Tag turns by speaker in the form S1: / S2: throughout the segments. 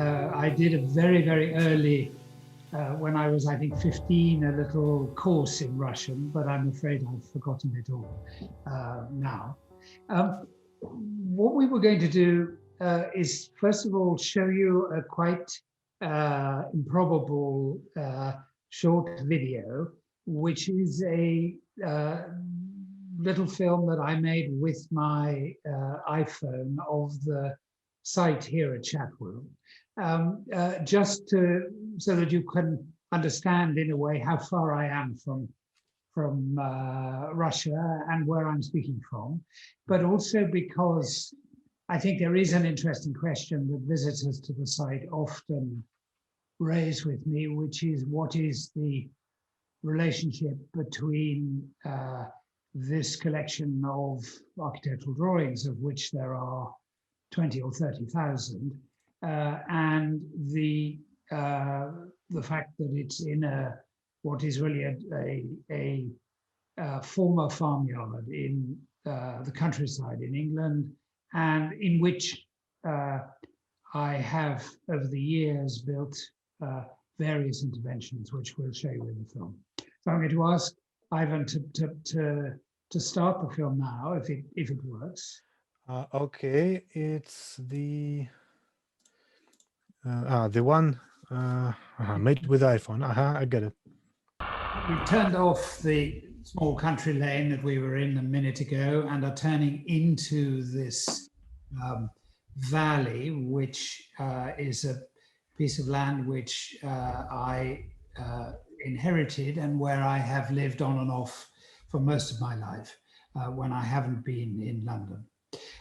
S1: I did a very, very early, when I was, I think, 15, a little course in Russian, but I'm afraid I've forgotten it all now. What we were going to do is, first of all, show you a quite improbable short video, which is a little film that I made with my iPhone of the site here at Chatwell, just so that you can understand in a way how far I am from Russia and where I'm speaking from, but also because I think there is an interesting question that visitors to the site often raise with me, which is what is the relationship between this collection of architectural drawings, of which there are 20 or 30,000, and the fact that it's in what is really a former farmyard in the countryside in England, and in which I have over the years built various interventions, which we'll show you in the film. So I'm going to ask Ivan to start the film now, if it works.
S2: Okay, it's the one made with iPhone. I get it.
S1: We turned off the small country lane that we were in a minute ago and are turning into this valley, which is a piece of land which I inherited and where I have lived on and off for most of my life when I haven't been in London.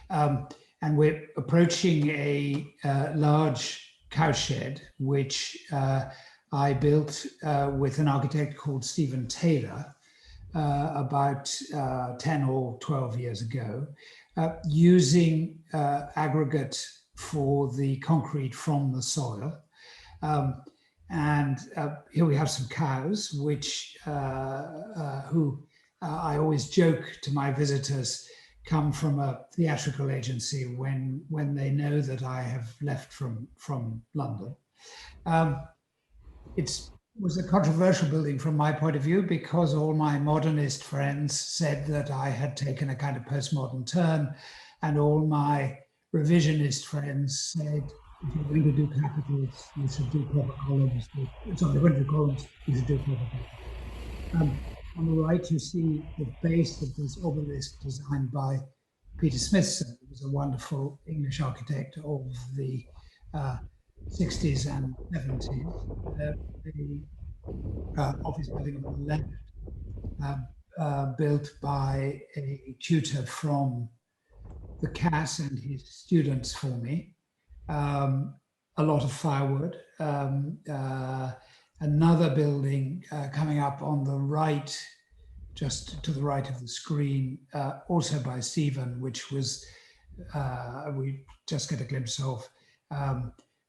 S1: And we're approaching a large cowshed, which I built with an architect called Stephen Taylor about 10 or 12 years ago, using aggregate for the concrete from the soil. And here we have some cows, which who I always joke to my visitors come from a theatrical agency when they know that I have left from London. It was a controversial building from my point of view because all my modernist friends said that I had taken a kind of postmodern turn, and all my revisionist friends said, if you're going to do capitals, you should do proper columns. Sorry, when you do columns, you should do proper capitals. On the right, you see the base of this obelisk designed by Peter Smithson, who was a wonderful English architect of the 60s and 70s. The office building on the left, built by a tutor from the CAS and his students for me. A lot of firewood. Another building coming up on the right, just to the right of the screen, also by Stephen, which was, we just get a glimpse of,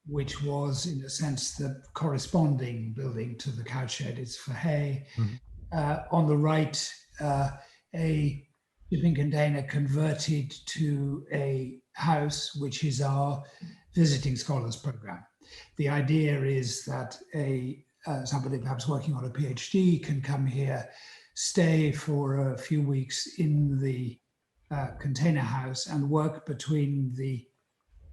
S1: which was in a sense the corresponding building to the cowshed. It's for hay. Mm-hmm. On the right, a shipping container converted to a house, which is our visiting scholars program. The idea is that somebody perhaps working on a PhD can come here, stay for a few weeks in the container house and work between the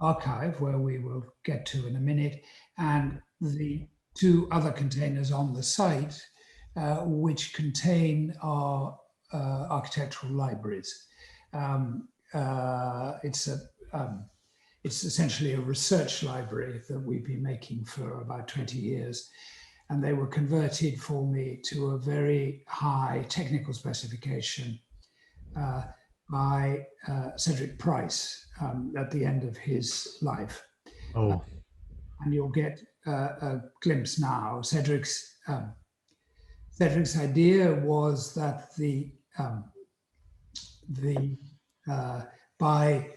S1: archive, where we will get to in a minute, and the two other containers on the site, which contain our architectural libraries. It's essentially a research library that we've been making for about 20 years. And they were converted for me to a very high technical specification by Cedric Price at the end of his life. Oh. And you'll get a glimpse now. Cedric's idea was that by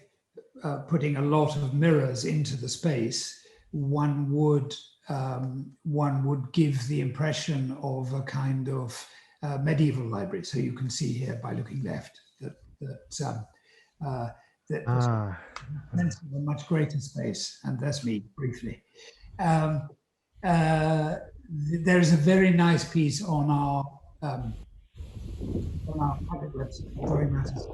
S1: putting a lot of mirrors into the space, one would give the impression of a kind of medieval library. So you can see here by looking left that
S2: Ah,
S1: sense of a much greater space, and that's me briefly. There is a very nice piece on our public website, Drawing Matters,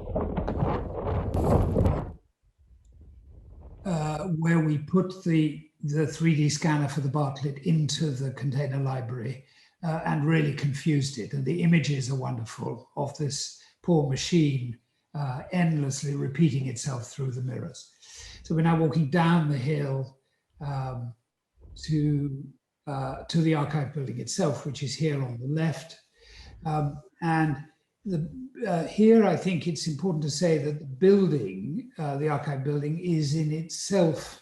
S1: where we put the 3D scanner for the Bartlett into the container library and really confused it. And the images are wonderful of this poor machine endlessly repeating itself through the mirrors. So we're now walking down the hill to the archive building itself, which is here on the left. Here, I think it's important to say that the building, the archive building, is in itself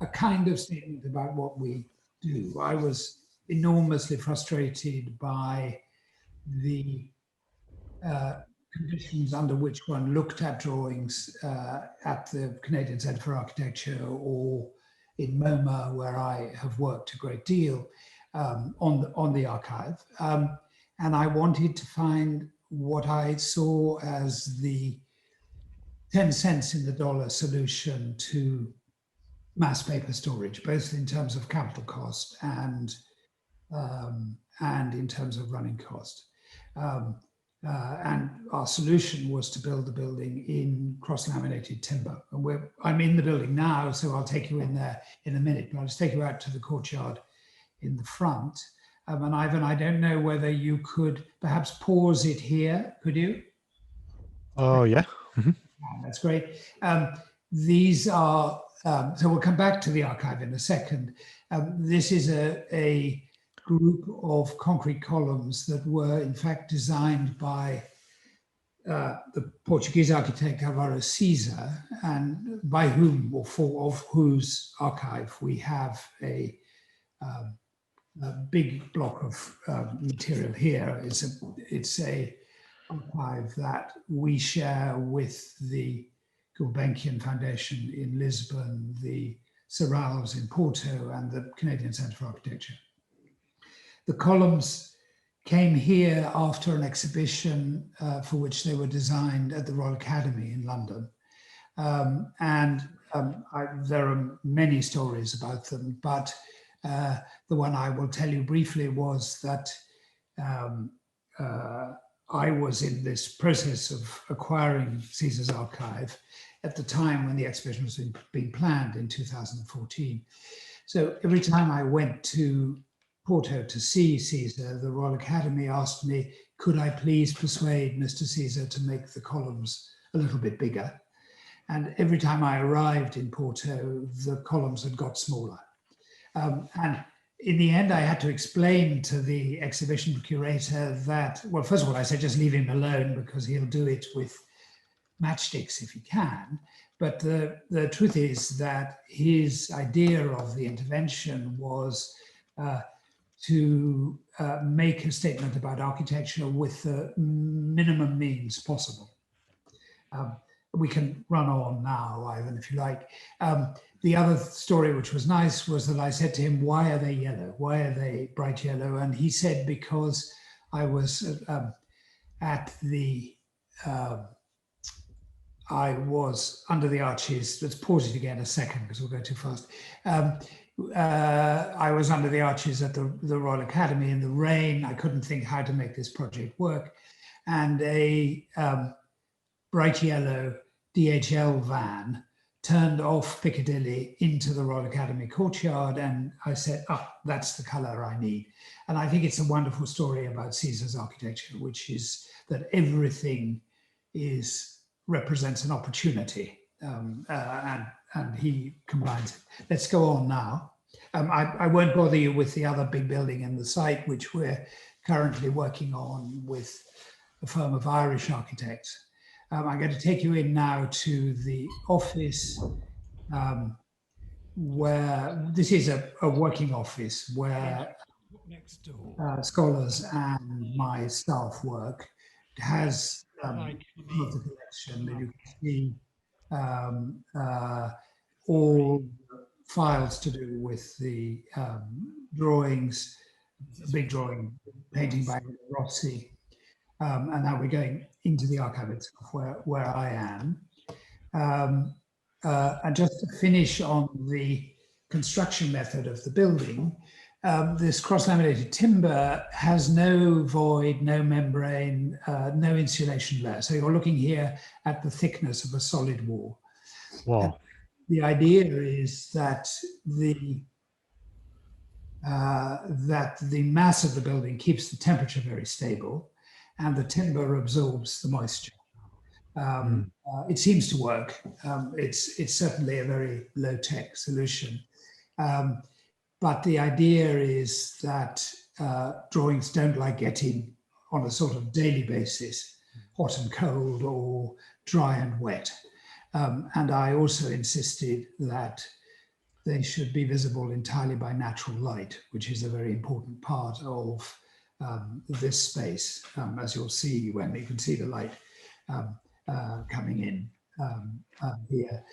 S1: a kind of statement about what we do. I was enormously frustrated by the conditions under which one looked at drawings at the Canadian Centre for Architecture or in MoMA, where I have worked a great deal on the archive. And I wanted to find what I saw as the 10 cents in the dollar solution to mass paper storage, both in terms of capital cost and in terms of running cost. And our solution was to build the building in cross-laminated timber. And I'm in the building now, so I'll take you in there in a minute, but I'll just take you out to the courtyard in the front. And Ivan, I don't know whether you could perhaps pause it here, could you?
S2: oh, yeah.
S1: That's great. These are, so we'll come back to the archive in a second. This is a group of concrete columns that were in fact designed by the Portuguese architect Alvaro Siza, and by whom or for of whose archive we have a big block of material here. It's a archive that we share with the Gulbenkian Foundation in Lisbon, the Serrals in Porto, and the Canadian Centre for Architecture. The columns came here after an exhibition for which they were designed at the Royal Academy in London. There are many stories about them, but the one I will tell you briefly was that I was in this process of acquiring Caesar's archive at the time when the exhibition was being planned in 2014. So every time I went to Porto to see Caesar, the Royal Academy asked me, could I please persuade Mr. Caesar to make the columns a little bit bigger? And every time I arrived in Porto, the columns had got smaller. And in the end, I had to explain to the exhibition curator that, well, first of all, I said, just leave him alone because he'll do it with matchsticks if he can. But the truth is that his idea of the intervention was to make a statement about architecture with the minimum means possible. We can run on now, Ivan, if you like. The other story, which was nice, was that I said to him, why are they yellow? Why are they bright yellow? And he said, because I was I was under the arches. Let's pause it again a second because we'll go too fast. I was under the arches at the Royal Academy in the rain. I couldn't think how to make this project work. And a bright yellow DHL van turned off Piccadilly into the Royal Academy courtyard. And I said, that's the color I need. And I think it's a wonderful story about Caesar's architecture, which is that everything represents an opportunity. And he combines it. Let's go on now. I won't bother you with the other big building in the site, which we're currently working on with a firm of Irish architects. I'm going to take you in now to the office where this is a working office where scholars and my staff work. It has the collection that you can see all files to do with the drawings, big drawing, painting by Rossi. And now we're going into the archive itself where I am. And just to finish on the construction method of the building, this cross-laminated timber has no void, no membrane, no insulation layer. So you're looking here at the thickness of a solid wall.
S2: Wow.
S1: The idea is that the mass of the building keeps the temperature very stable, and the timber absorbs the moisture. It seems to work. It's certainly a very low-tech solution. But the idea is that drawings don't like getting on a sort of daily basis, hot and cold or dry and wet. And I also insisted that they should be visible entirely by natural light, which is a very important part of this space, as you'll see when you can see the light coming in here.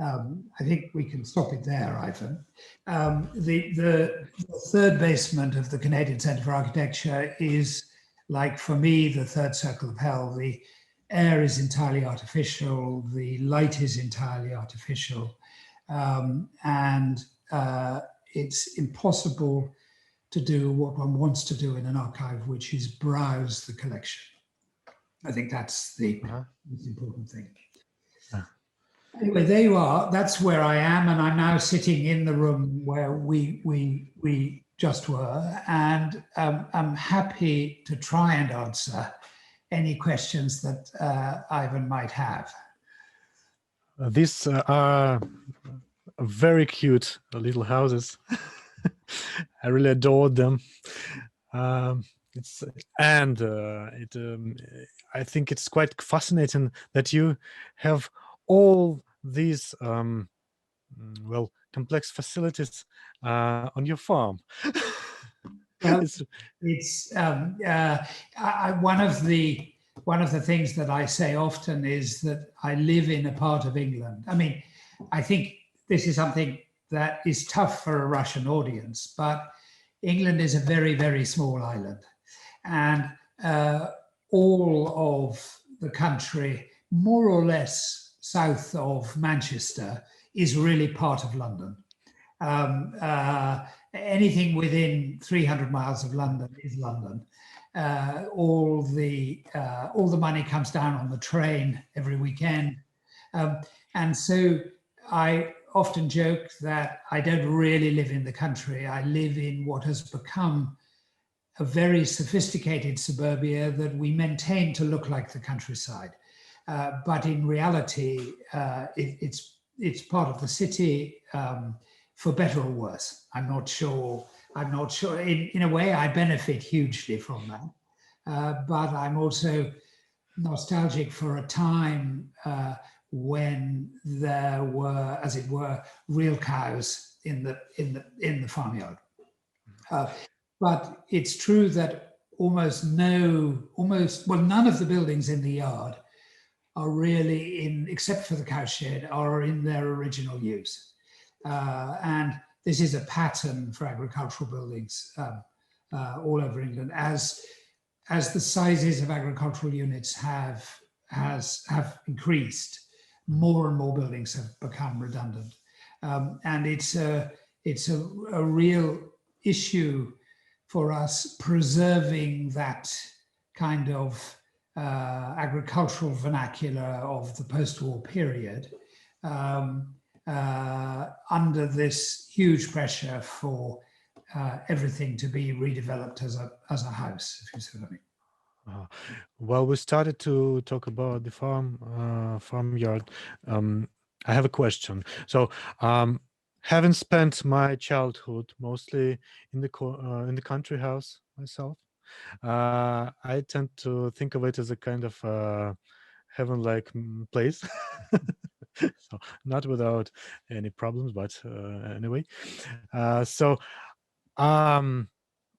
S1: I think we can stop it there, Ivan. The third basement of the Canadian Centre for Architecture is, like for me, the third circle of hell. The air is entirely artificial, the light is entirely artificial, and it's impossible to do what one wants to do in an archive, which is browse the collection. I think that's the most important thing. Anyway, there you are. That's where I am, and I'm now sitting in the room where we just were, and I'm happy to try and answer any questions that Ivan might have.
S2: These are very cute little houses. I really adored them. I think it's quite fascinating that you have all these complex facilities on your farm.
S1: Well, it's one of the things that I say often is that I live in a part of England. I mean, I think this is something that is tough for a Russian audience, but England is a very, very small island, and all of the country, more or less south of Manchester, is really part of London. Anything within 300 miles of London is London. All the money comes down on the train every weekend. And so I often joke that I don't really live in the country. I live in what has become a very sophisticated suburbia that we maintain to look like the countryside. But in reality, it's part of the city, for better or worse. I'm not sure. In a way, I benefit hugely from that. But I'm also nostalgic for a time when there were, as it were, real cows in the farmyard. But it's true that none of the buildings in the yard are really except for the cowshed, are in their original use. And this is a pattern for agricultural buildings all over England. As the sizes of agricultural units have increased, more and more buildings have become redundant. And it's a real issue for us preserving that kind of agricultural vernacular of the post-war period under this huge pressure for everything to be redeveloped as a house, if you see what I mean.
S2: Well, we started to talk about the farmyard. I have a question. So, having spent my childhood mostly in the country house myself, I tend to think of it as a kind of heaven-like place. So not without any problems, but anyway.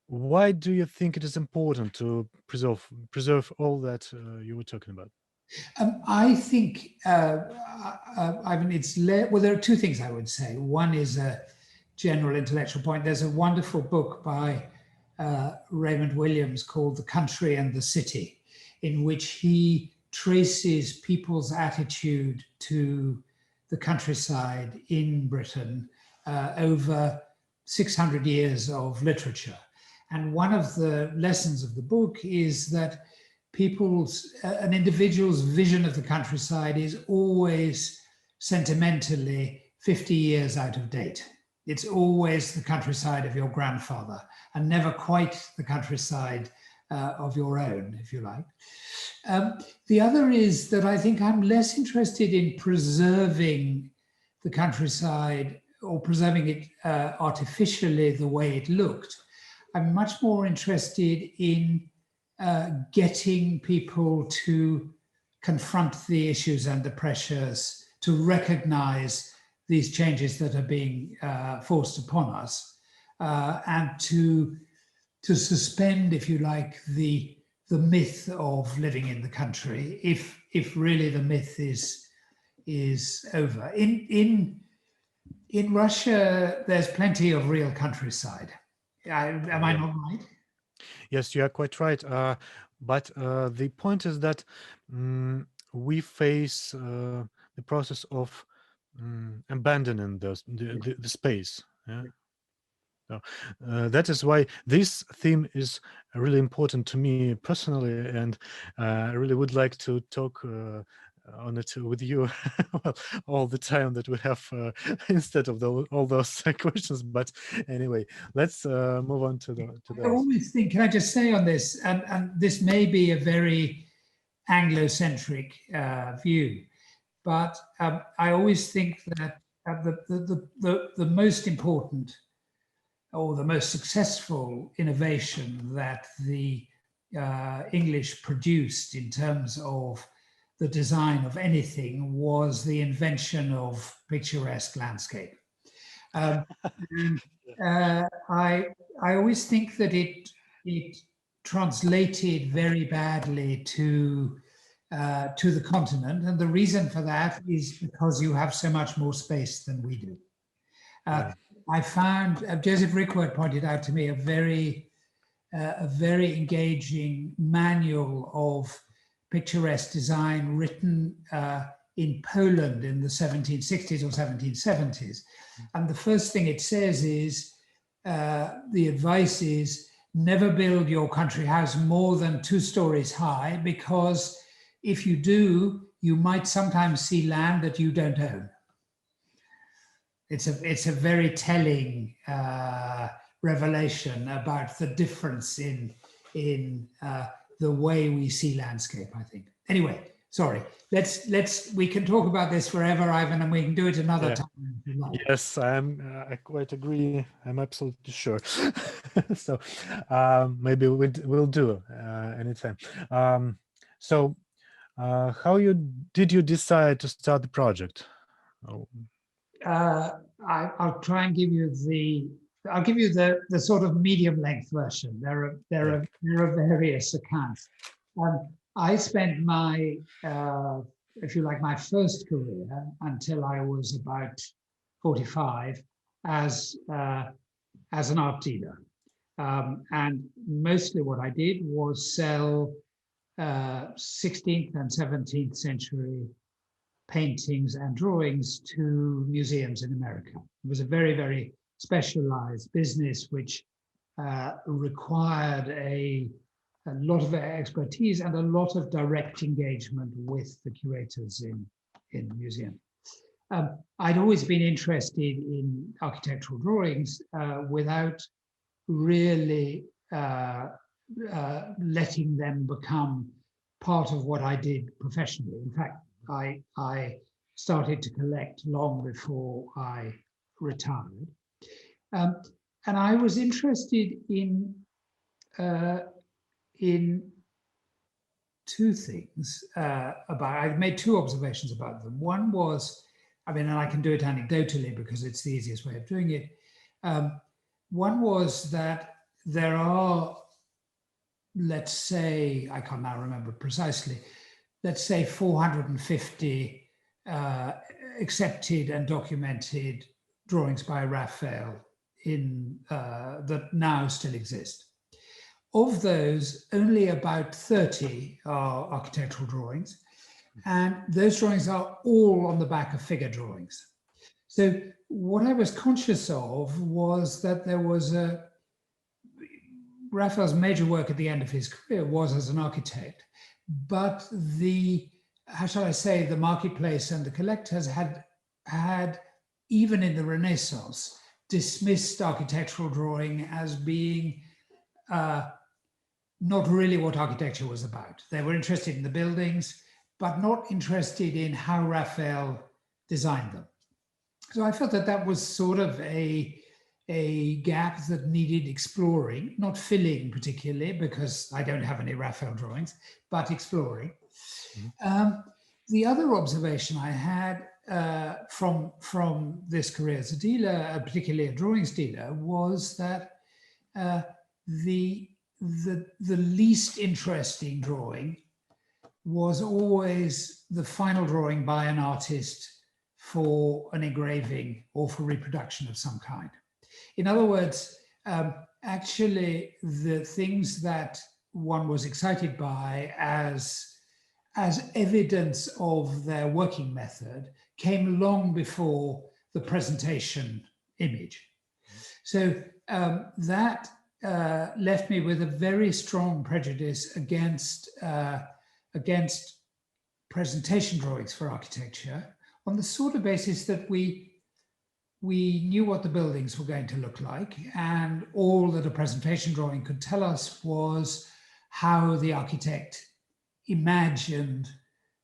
S2: Why do you think it is important to preserve all that you were talking about?
S1: I think, I mean, there are two things I would say. One is a general intellectual point. There's a wonderful book by Raymond Williams called The Country and the City, in which he traces people's attitude to the countryside in Britain over 600 years of literature. And one of the lessons of the book is that an individual's vision of the countryside is always sentimentally 50 years out of date. It's always the countryside of your grandfather and never quite the countryside of your own, if you like. The other is that I think I'm less interested in preserving the countryside or preserving it artificially the way it looked. I'm much more interested in getting people to confront the issues and the pressures, to recognize these changes that are being forced upon us, and to suspend, if you like, the myth of living in the country, if really the myth is over. In Russia, there's plenty of real countryside. Am I not right?
S2: Yes, you are quite right. But the point is that we face the process of abandoning the space. Yeah? So, that is why this theme is really important to me personally, and I really would like to talk on it with you well, all the time that we have instead of all those questions. But anyway, let's move on to
S1: I always think, can I just say on this, and this may be a very Anglo-centric view, but I always think that the most important or the most successful innovation that the English produced in terms of the design of anything was the invention of picturesque landscape. I always think that it translated very badly to the continent, and the reason for that is because you have so much more space than we do. I found, Joseph Rickword pointed out to me a very engaging manual of picturesque design written in Poland in the 1760s or 1770s. And the first thing it says is, the advice is, never build your country house more than 2 stories high, because if you do, you might sometimes see land that you don't own. It's a very telling revelation about the difference in the way we see landscape, I think. Anyway, sorry. We can talk about this forever, Ivan, and we can do it another time if you like.
S2: Yes, I quite agree. I'm absolutely sure. So maybe we'll do anytime. So how did you decide to start the project?
S1: I'll try and give you the sort of medium length version. There are various accounts. I spent my, if you like, my first career until I was about 45 as an art dealer. And mostly what I did was sell 16th and 17th century paintings and drawings to museums in America. It was a very, very specialized business which required a lot of expertise and a lot of direct engagement with the curators in the museum. I'd always been interested in architectural drawings without really letting them become part of what I did professionally. In fact, I started to collect long before I retired. And I was interested in 2 things I made 2 observations about them. One was, and I can do it anecdotally because it's the easiest way of doing it. One was that there are, let's say, I can't now remember precisely, let's say 450 accepted and documented drawings by Raphael that now still exist. Of those, only about 30 are architectural drawings, and those drawings are all on the back of figure drawings. So what I was conscious of was that there was Raphael's major work at the end of his career was as an architect, but how shall I say, the marketplace and the collectors had, even in the Renaissance, dismissed architectural drawing as being not really what architecture was about. They were interested in the buildings, but not interested in how Raphael designed them. So I felt that that was sort of a gap that needed exploring, not filling particularly, because I don't have any Raphael drawings, but exploring. The other observation I had from this career as a dealer, particularly a drawings dealer, was that the least interesting drawing was always the final drawing by an artist for an engraving or for reproduction of some kind. In other words, actually the things that one was excited by as evidence of their working method came long before the presentation image. So that left me with a very strong prejudice against presentation drawings for architecture, on the sort of basis that we knew what the buildings were going to look like, and all that a presentation drawing could tell us was how the architect imagined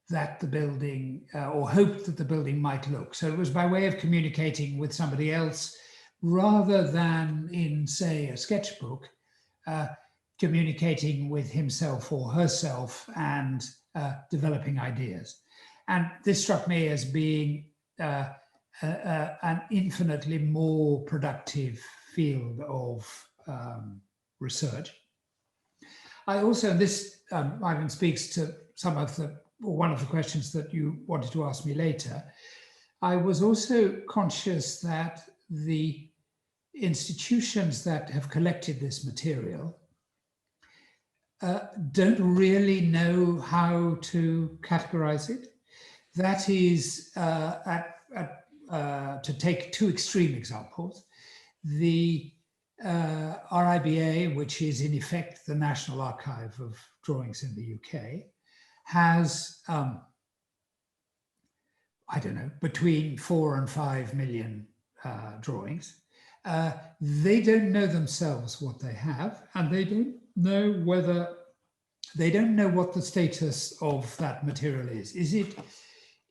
S1: that the building, or hoped that the building might look. So it was by way of communicating with somebody else, rather than in, say, a sketchbook, communicating with himself or herself and developing ideas. And this struck me as being an infinitely more productive field of research. I also, and this Ivan speaks to some of the, or one of the questions that you wanted to ask me later, I was also conscious that the institutions that have collected this material don't really know how to categorize it. That is, to take two extreme examples, the RIBA, which is in effect the National Archive of Drawings in the UK, has, I don't know, between 4 and 5 million drawings. They don't know themselves what they have, and they don't know what the status of that material is.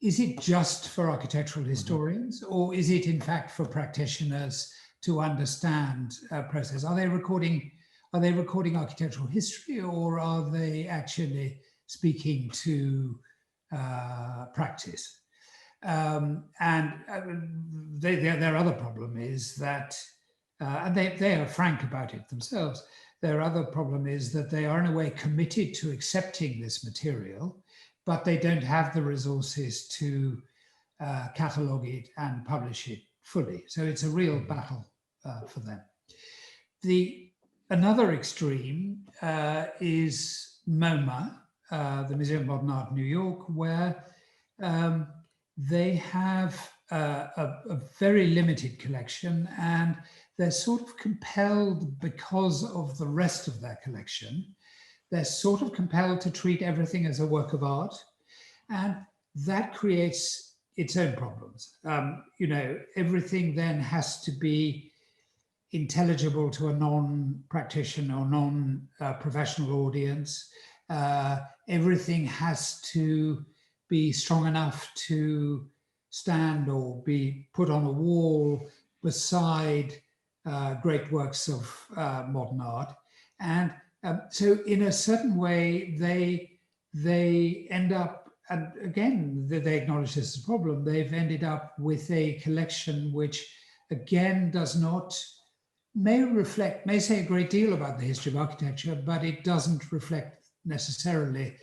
S1: Is it just for architectural historians, or is it in fact for practitioners to understand process? Are they recording architectural history, or are they actually speaking to practice? Their other problem is that, and they are frank about it themselves, their other problem is that they are in a way committed to accepting this material, but they don't have the resources to catalog it and publish it fully. So it's a real battle for them. Another extreme is MoMA, the Museum of Modern Art, New York, where they have a very limited collection, and they're sort of compelled, because of the rest of their collection, they're sort of compelled to treat everything as a work of art, and that creates its own problems. You know, everything then has to be intelligible to a non-practitioner or non-professional audience. Everything has to be strong enough to stand or be put on a wall beside great works of modern art. And so in a certain way, they end up, and again, they acknowledge this as a problem, they've ended up with a collection which again may say a great deal about the history of architecture, but it doesn't reflect necessarily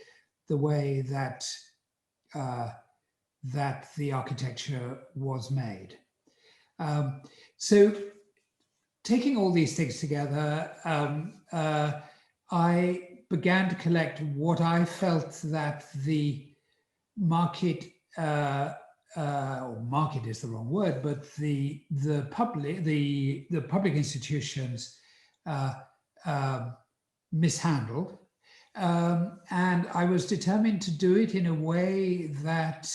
S1: the way that that the architecture was made. So taking all these things together, I began to collect what I felt that the market, or market is the wrong word, but the public institutions mishandled. And I was determined to do it in a way that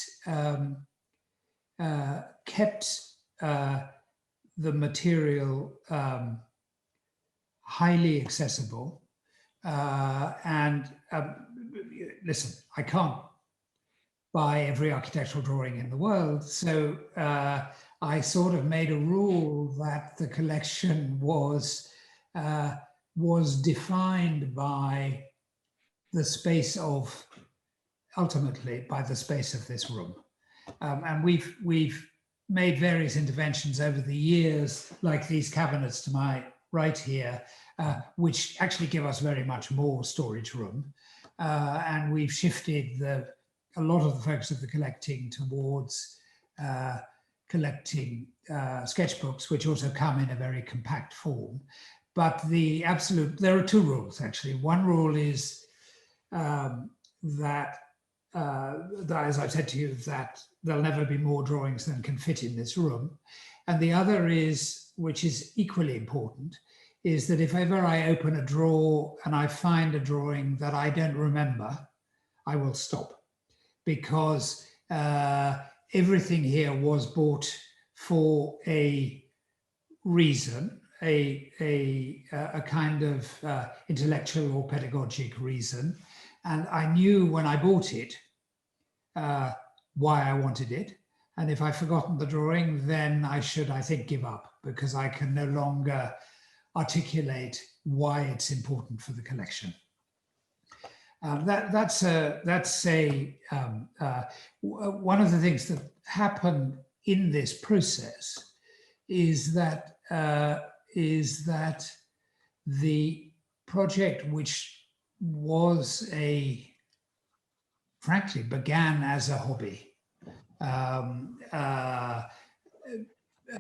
S1: kept the material highly accessible. Listen, I can't buy every architectural drawing in the world, so I sort of made a rule that the collection was defined by the space of, ultimately, by the space of this room. And we've made various interventions over the years, like these cabinets to my right here, which actually give us very much more storage room. And we've shifted a lot of the focus of the collecting towards collecting sketchbooks, which also come in a very compact form. But there are two rules, actually. One rule is that, as I've said to you, that there'll never be more drawings than can fit in this room. And the other is, which is equally important, is that if ever I open a drawer and I find a drawing that I don't remember, I will stop, because everything here was bought for a reason, a kind of intellectual or pedagogic reason. And I knew when I bought it why I wanted it. And if I've forgotten the drawing, then I should, I think, give up, because I can no longer articulate why it's important for the collection. That's one of the things that happened in this process is that the project, which was frankly began as a hobby, and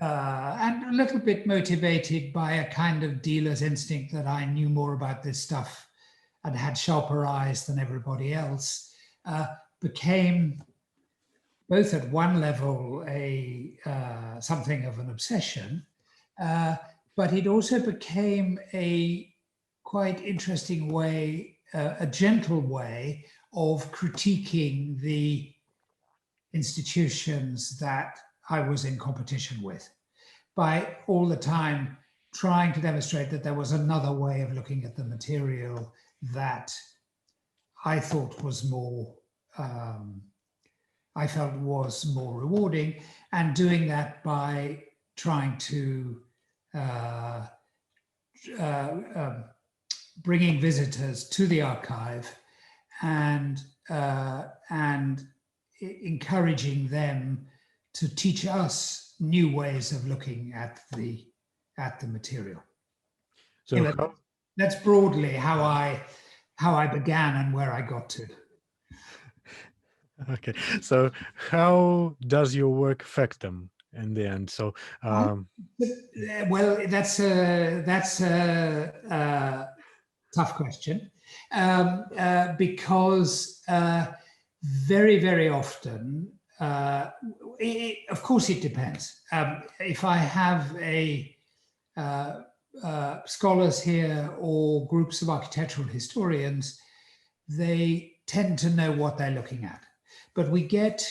S1: a little bit motivated by a kind of dealer's instinct that I knew more about this stuff and had sharper eyes than everybody else, became both at one level something of an obsession, but it also became a quite interesting way, a gentle way of critiquing the institutions that I was in competition with, by all the time trying to demonstrate that there was another way of looking at the material that I thought was more, I felt was more rewarding, and doing that by trying to bringing visitors to the archive and encouraging them to teach us new ways of looking at the material. So that's broadly how I began and where I got to.
S2: Okay, so how does your work affect them in the end? So
S1: well, that's a tough question, because very, very often, of course it depends. If I have scholars here or groups of architectural historians, they tend to know what they're looking at. But we get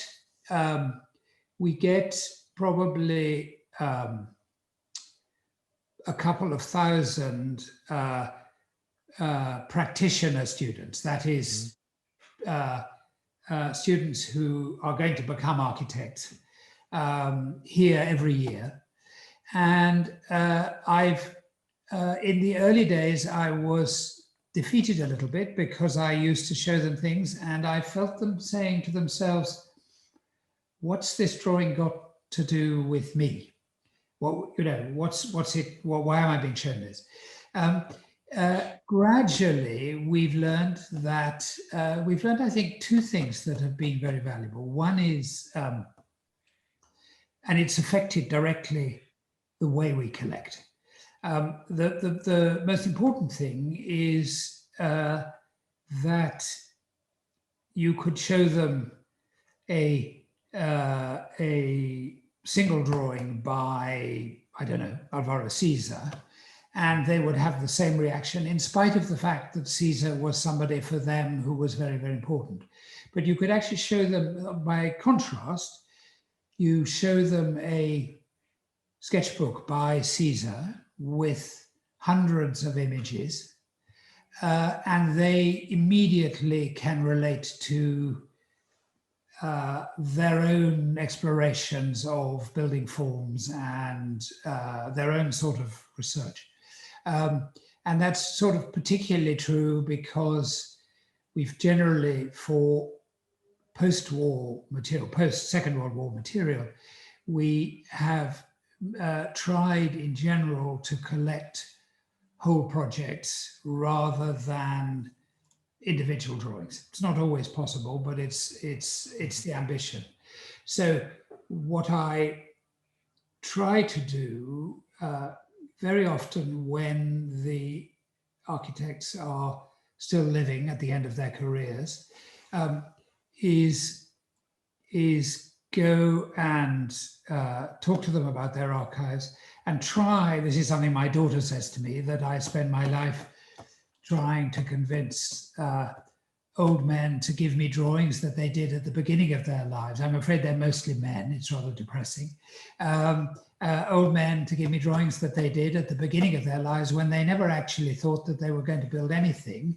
S1: probably a couple of thousand practitioner students, that is, students who are going to become architects here every year. And in the early days, I was defeated a little bit because I used to show them things and I felt them saying to themselves, what's this drawing got to do with me? What, what's it, why am I being shown this? Gradually, we've learned, I think, two things that have been very valuable. One is, and it's affected directly the way we collect. The most important thing is that you could show them a single drawing by, I don't know, Alvaro Siza, and they would have the same reaction in spite of the fact that Siza was somebody for them who was very, very important. But you could actually show them, by contrast, you show them a sketchbook by Siza with hundreds of images, and they immediately can relate to their own explorations of building forms and their own sort of research. And that's sort of particularly true because we've generally, for post-war material, post-Second World War material, we have tried in general to collect whole projects rather than individual drawings. It's not always possible, but it's the ambition. So what I try to do very often when the architects are still living at the end of their careers is go and talk to them about their archives and try, this is something my daughter says to me, that I spend my life trying to convince old men to give me drawings that they did at the beginning of their lives. I'm afraid they're mostly men, it's rather depressing. Old men to give me drawings that they did at the beginning of their lives when they never actually thought that they were going to build anything,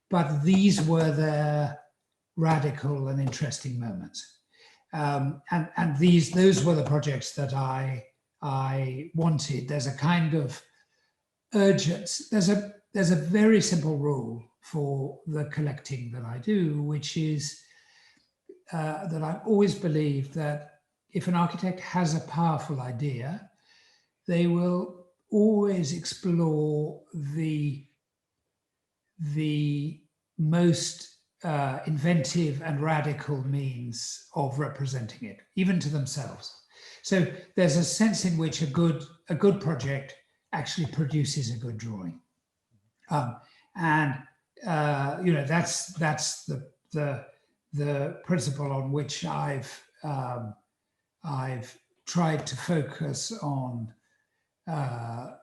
S1: but these were their radical and interesting moments. And those were the projects that I wanted. There's a kind of urgency, there's a very simple rule for the collecting that I do, which is that I've always believed that if an architect has a powerful idea, they will always explore the most inventive and radical means of representing it, even to themselves. So there's a sense in which a good project actually produces a good drawing. You know, that's the principle on which I've tried to focus on not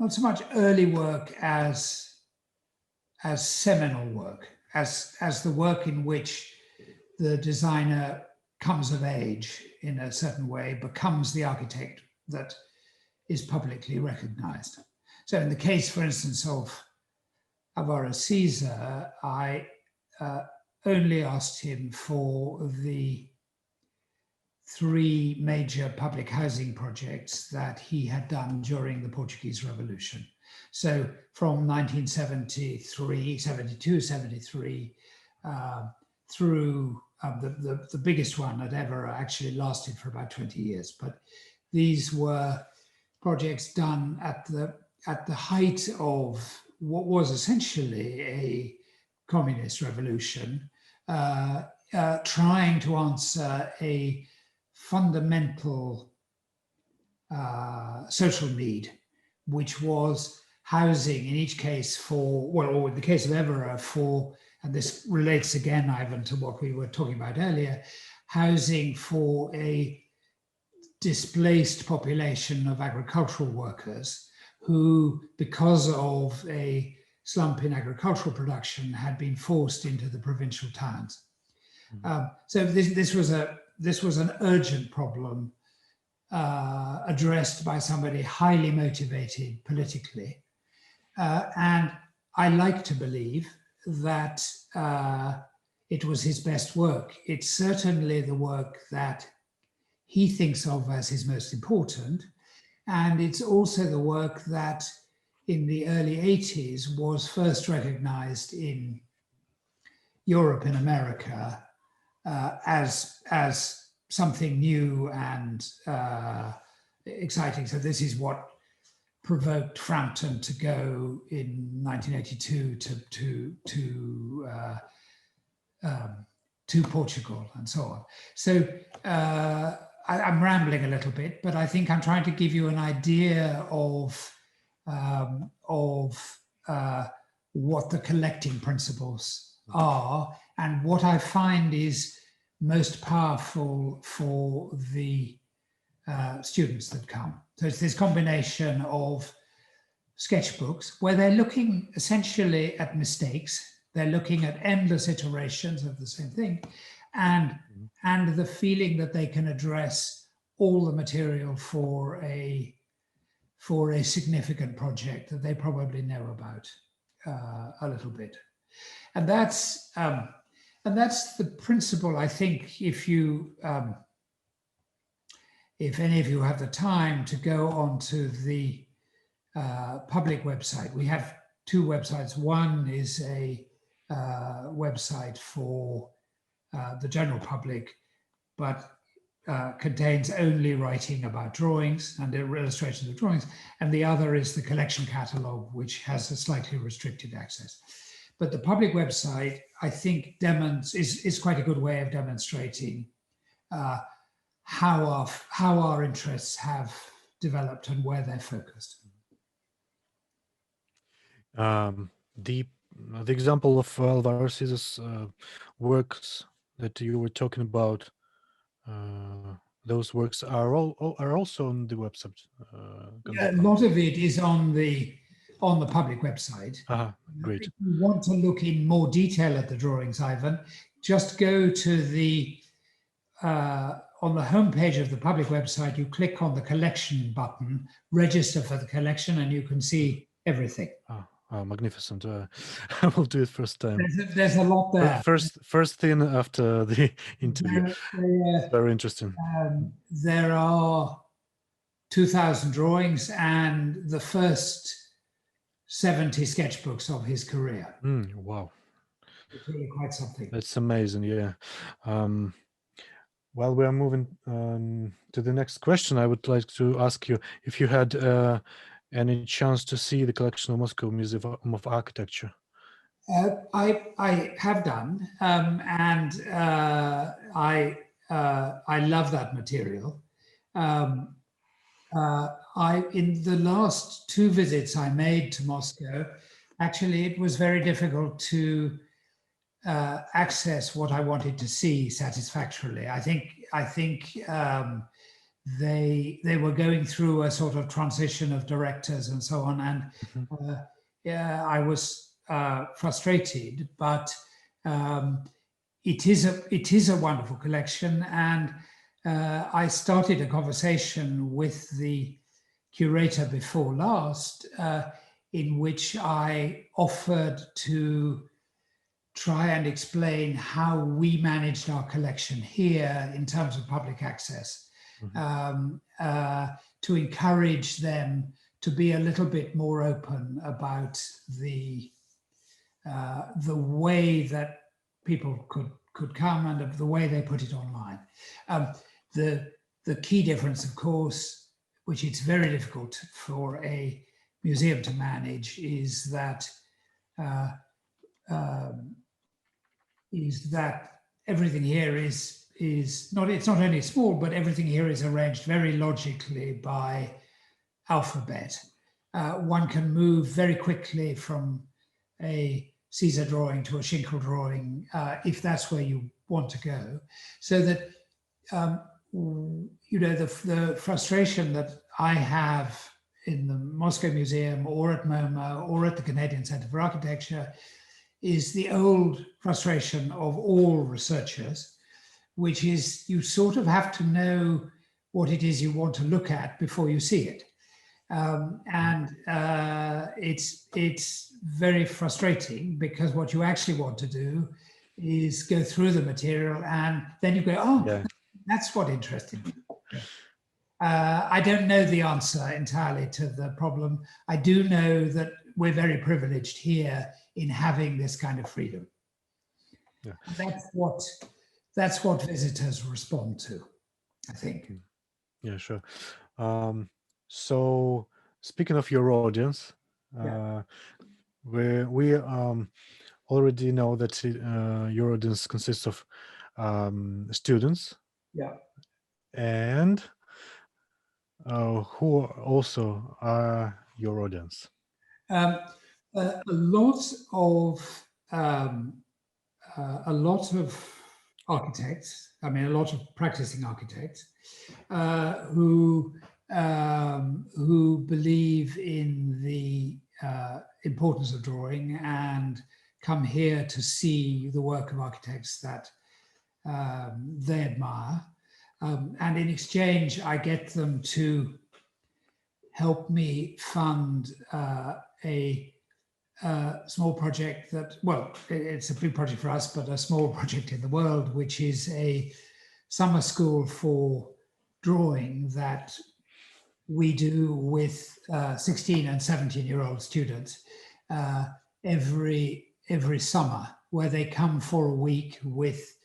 S1: so much early work as seminal work, as the work in which the designer comes of age in a certain way, becomes the architect that is publicly recognized. So in the case, for instance, of Alvaro Siza, I only asked him for the 3 major public housing projects that he had done during the Portuguese Revolution. So from 1973, 72, 73, through the biggest one that ever actually lasted for about 20 years. But these were projects done at the height of what was essentially a communist revolution, trying to answer a fundamental social need, which was housing in each case for, well, or in the case of Evora for, and this relates again, Ivan, to what we were talking about earlier, housing for a displaced population of agricultural workers who, because of a slump in agricultural production, had been forced into the provincial towns. So this was an urgent problem addressed by somebody highly motivated politically. And I like to believe that it was his best work. It's certainly the work that he thinks of as his most important. And it's also the work that in the early 80s was first recognized in Europe and America as something new and exciting. So this is what provoked Frampton to go in 1982 to Portugal and so on. So I'm rambling a little bit, but I think I'm trying to give you an idea of what the collecting principles are. And what I find is most powerful for the students that come. So it's this combination of sketchbooks where they're looking essentially at mistakes. They're looking at endless iterations of the same thing, and the feeling that they can address all the material for a significant project that they probably know about a little bit. And that's the principle. I think if any of you have the time to go onto the public website, we have two websites. One is a website for the general public, but contains only writing about drawings and illustrations of drawings. And the other is the collection catalogue, which has a slightly restricted access. But the public website, I think, is quite a good way of demonstrating how our interests have developed and where they're focused.
S2: The example of Alvaro Sisa's works that you were talking about, those works are also on the website.
S1: A lot of it is on the public website.
S2: Great.
S1: If you want to look in more detail at the drawings, Ivan, just go to the on the homepage of the public website. You click on the collection button, register for the collection, and you can see everything.
S2: Magnificent. I will do it first time.
S1: There's a lot there.
S2: First thing after the interview. Very interesting.
S1: There are 2,000 drawings and the first 70 sketchbooks of his career.
S2: Wow.
S1: It's really quite something.
S2: That's amazing, yeah. While we are moving to the next question, I would like to ask you if you had any chance to see the collection of Moscow Museum of Architecture.
S1: I have done, and I love that material. In the last two visits I made to Moscow, actually it was very difficult to access what I wanted to see satisfactorily. I think they were going through a sort of transition of directors and so on, and I was frustrated. But it is a wonderful collection, and I started a conversation with the curator before last, in which I offered to try and explain how we managed our collection here in terms of public access. To encourage them to be a little bit more open about the way that people could come and the way they put it online. The key difference, of course, which it's very difficult for a museum to manage, is that everything here is not, it's not only small, but everything here is arranged very logically by alphabet. One can move very quickly from a Caesar drawing to a Shinkle drawing if that's where you want to go. So that, you know, the frustration that I have in the Moscow Museum or at MoMA or at the Canadian Centre for Architecture is the old frustration of all researchers, which is you sort of have to know what it is you want to look at before you see it. It's very frustrating, because what you actually want to do is go through the material and then you go, oh, yeah, that's what interested me. I don't know the answer entirely to the problem. I do know that we're very privileged here in having this kind of freedom. Yeah. That's what visitors respond to, I think.
S2: Yeah, sure. So speaking of your audience, we already know that your audience consists of students.
S1: Yeah.
S2: And who also are your audience?
S1: A lot of architects, I mean, a lot of practicing architects who believe in the importance of drawing and come here to see the work of architects that they admire. And in exchange, I get them to help me fund a small project that, well, it's a big project for us, but a small project in the world, which is a summer school for drawing that we do with 16 and 17-year-old students every summer, where they come for a week with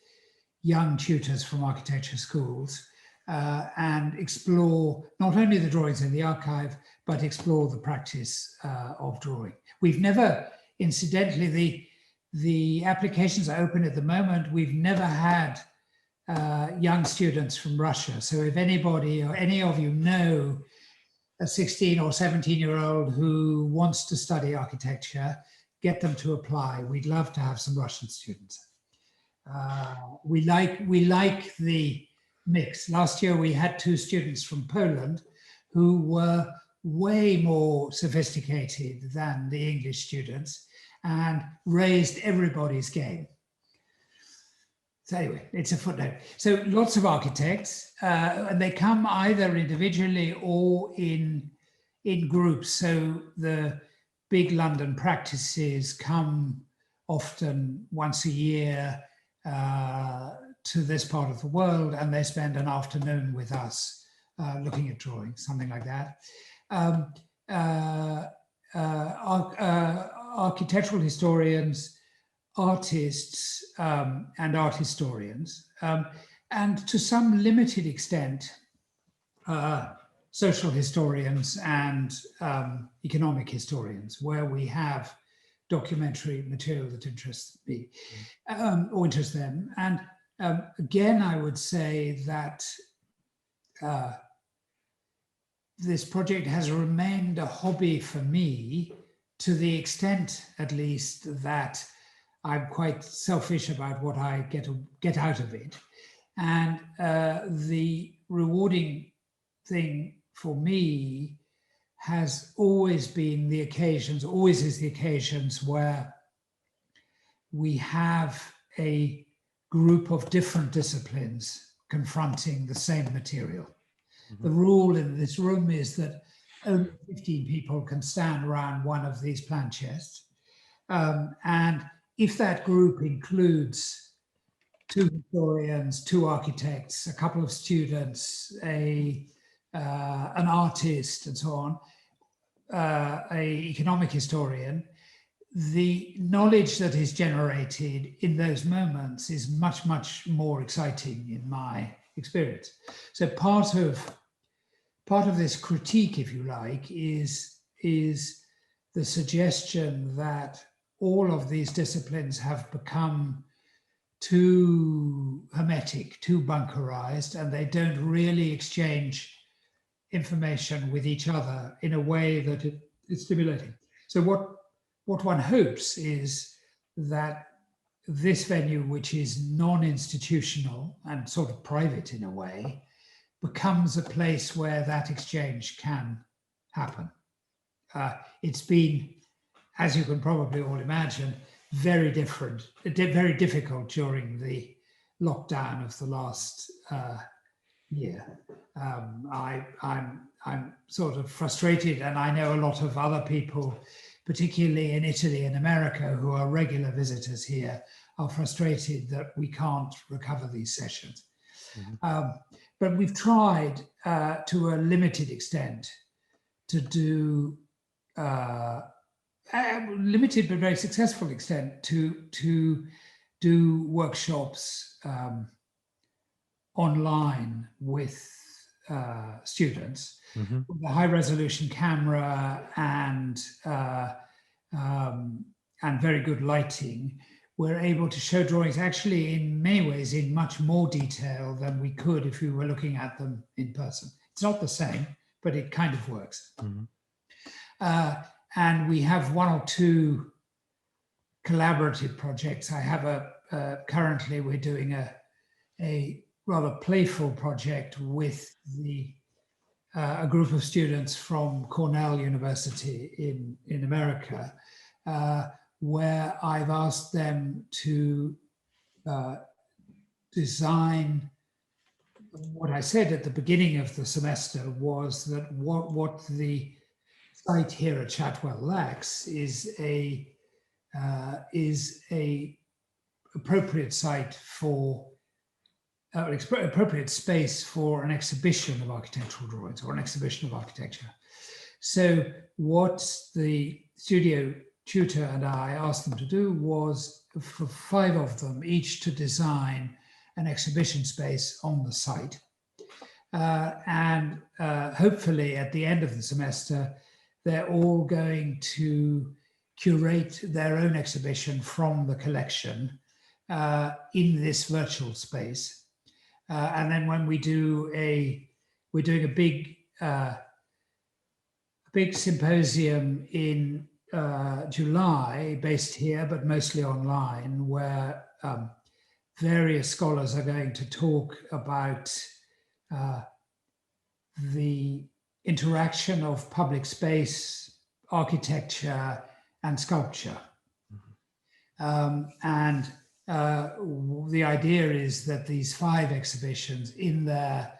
S1: young tutors from architecture schools and explore not only the drawings in the archive, but explore the practice of drawing. We've never, incidentally, the applications are open at the moment. We've never had young students from Russia. So if anybody or any of you know a 16 or 17-year-old who wants to study architecture, get them to apply. We'd love to have some Russian students. We like the mix. Last year we had 2 students from Poland who were way more sophisticated than the English students and raised everybody's game. So anyway, it's a footnote. So lots of architects, and they come either individually or in groups. So the big London practices come often once a year to this part of the world, and they spend an afternoon with us looking at drawing, something like that. Architectural historians, artists, and art historians, and to some limited extent, social historians and economic historians, where we have documentary material that interests me or interests them. And again, I would say that this project has remained a hobby for me, to the extent, at least, that I'm quite selfish about what I get out of it. And the rewarding thing for me has always been the occasions, always is the occasions where we have a group of different disciplines confronting the same material. The rule in this room is that only 15 people can stand around one of these planchettes. And if that group includes 2 historians, 2 architects, a couple of students, an artist, and so on, an economic historian, the knowledge that is generated in those moments is much, much more exciting in my experience. So part of this critique, if you like, is the suggestion that all of these disciplines have become too hermetic, too bunkerized, and they don't really exchange information with each other in a way that it's stimulating. So what one hopes is that this venue, which is non-institutional and sort of private in a way, becomes a place where that exchange can happen. It's been, as you can probably all imagine, very difficult during the lockdown of the last year. I'm sort of frustrated, and I know a lot of other people, particularly in Italy and America, who are regular visitors here, are frustrated that we can't recover these sessions. But we've tried to a limited extent to do, limited but very successful extent, to do workshops online with students with a high resolution camera and very good lighting. We're able to show drawings actually in many ways in much more detail than we could if we were looking at them in person. It's not the same, but it kind of works. and we have one or two collaborative projects. I have currently we're doing a rather playful project with a group of students from Cornell University in America, where I've asked them to design. What I said at the beginning of the semester was that what the site here at Chatwell lacks is a appropriate site for appropriate space for an exhibition of architectural drawings or an exhibition of architecture. So what the studio tutor and I asked them to do was for 5 of them each to design an exhibition space on the site. And hopefully at the end of the semester, they're all going to curate their own exhibition from the collection in this virtual space. And then when we're doing a big symposium in July, based here, but mostly online, where various scholars are going to talk about the interaction of public space, architecture, and sculpture. And the idea is that these 5 exhibitions in their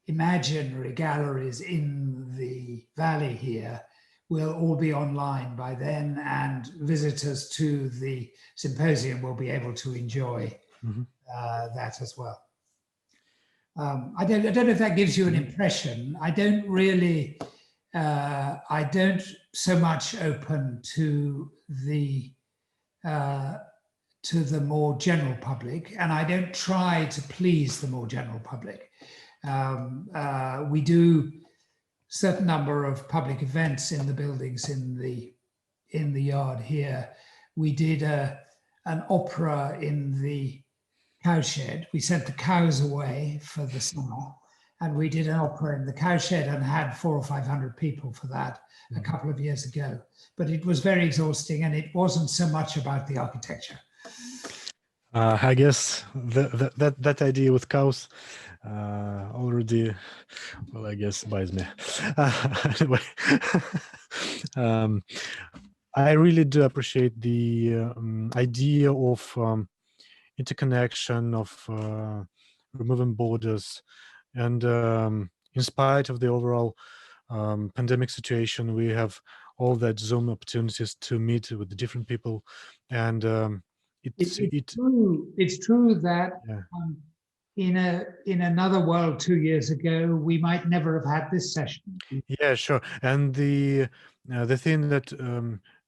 S1: imaginary galleries in the valley here will all be online by then, and visitors to the symposium will be able to enjoy that as well. I don't know if that gives you an impression. I don't so much open to the more general public, and I don't try to please the more general public. We do certain number of public events in the buildings in the yard here. We did an opera in the cowshed. We sent the cows away for the summer, and we did an opera in the cowshed and had 400 or 500 people for that a couple of years ago. But it was very exhausting, and it wasn't so much about the architecture.
S2: I guess that idea with cows already, well, I guess buys me. Anyway, I really do appreciate the idea of interconnection, of removing borders, and in spite of the overall pandemic situation, we have all that Zoom opportunities to meet with the different people, and it's
S1: true that
S2: yeah.
S1: In another world 2 years ago, we might never have had this session.
S2: Yeah, sure. And the thing that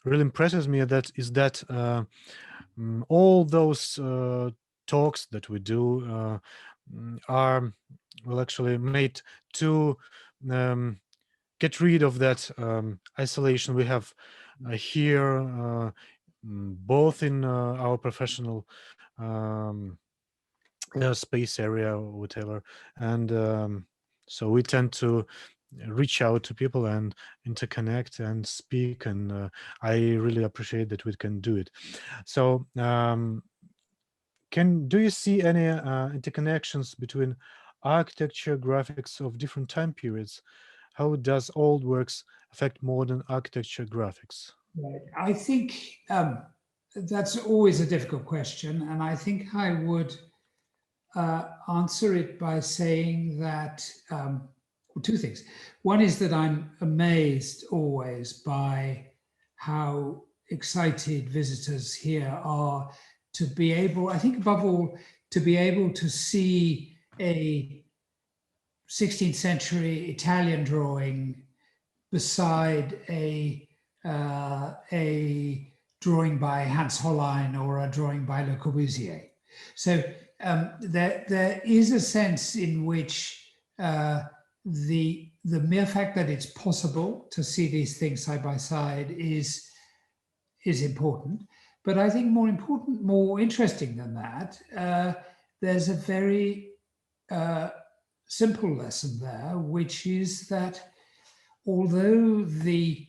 S2: really impresses me is that all those talks that we do are actually made to get rid of that isolation we have here, both in our professional space area or whatever, and so we tend to reach out to people and interconnect and speak, and I really appreciate that we can do it. So do you see any interconnections between architecture, graphics of different time periods? How does old works affect modern architecture graphics?
S1: Right. I think that's always a difficult question, and I think I would answer it by saying that two things. One is that I'm amazed always by how excited visitors here are to be able, I think above all, to be able to see a 16th century Italian drawing beside a drawing by Hans Hollein or a drawing by Le Corbusier. So there is a sense in which the mere fact that it's possible to see these things side by side is important. But I think more interesting than that, there's a very simple lesson there, which is that although the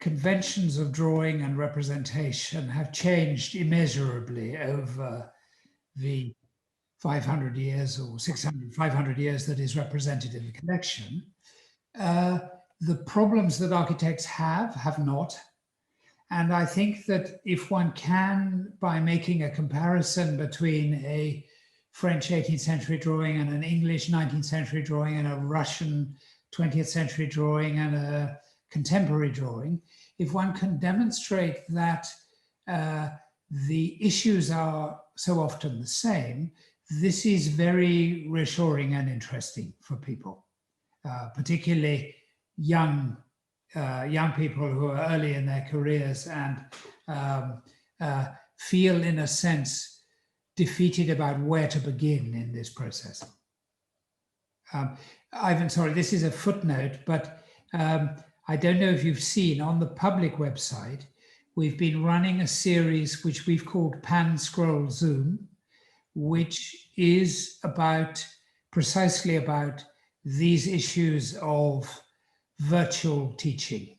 S1: conventions of drawing and representation have changed immeasurably over the 500 years or 600, 500 years that is represented in the collection. The problems that architects have not. And I think that if one can, by making a comparison between a French 18th century drawing and an English 19th century drawing and a Russian 20th century drawing and a contemporary drawing, if one can demonstrate that the issues are so often the same, this is very reassuring and interesting for people, particularly young people who are early in their careers and feel, in a sense, defeated about where to begin in this process. Ivan, sorry, this is a footnote, but I don't know if you've seen on the public website, we've been running a series which we've called Pan Scroll Zoom, which is precisely about these issues of virtual teaching,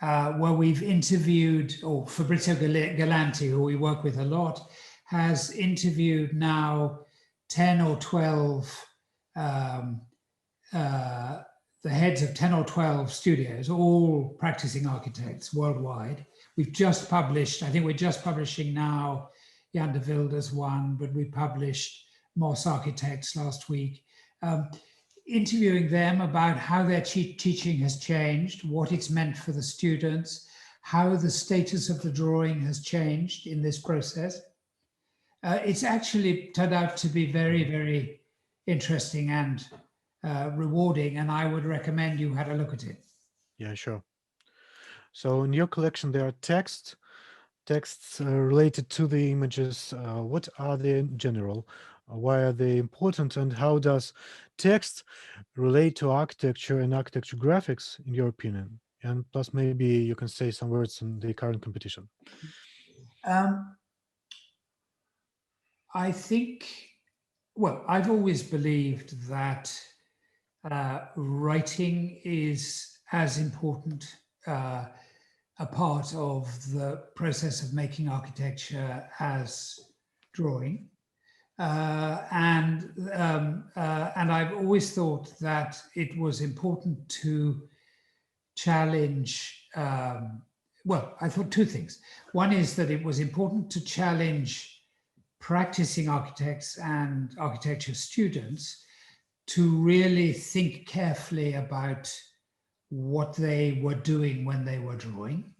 S1: where we've interviewed, or Fabrizio Galanti, who we work with a lot, has interviewed now 10 or 12, the heads of 10 or 12 studios, all practicing architects worldwide. We've just published, I think we're just publishing now Jan de Wilde's one, but we published Moss Architects last week, interviewing them about how their teaching has changed, what it's meant for the students, how the status of the drawing has changed in this process. It's actually turned out to be very, very interesting and rewarding, and I would recommend you had a look at it.
S2: Yeah, sure. So in your collection, there are texts related to the images. What are they in general? Why are they important? And how does text relate to architecture and architecture graphics, in your opinion? And plus, maybe you can say some words on the current competition.
S1: I think, well, I've always believed that writing is as important a part of the process of making architecture as drawing. And I've always thought that it was important to challenge, well, I thought two things. One is that it was important to challenge practicing architects and architecture students to really think carefully about what they were doing when they were drawing,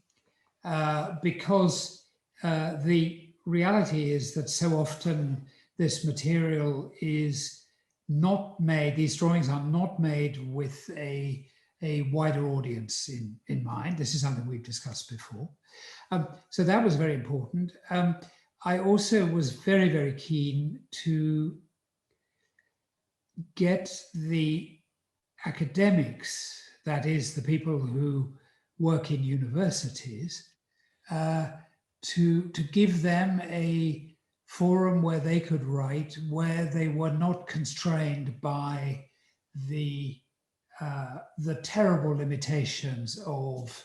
S1: because the reality is that so often this material is not made, these drawings are not made with a wider audience in mind. This is something we've discussed before. So that was very important. I also was very, very keen to get the academics, that is the people who work in universities, to give them a forum where they could write, where they were not constrained by the terrible limitations of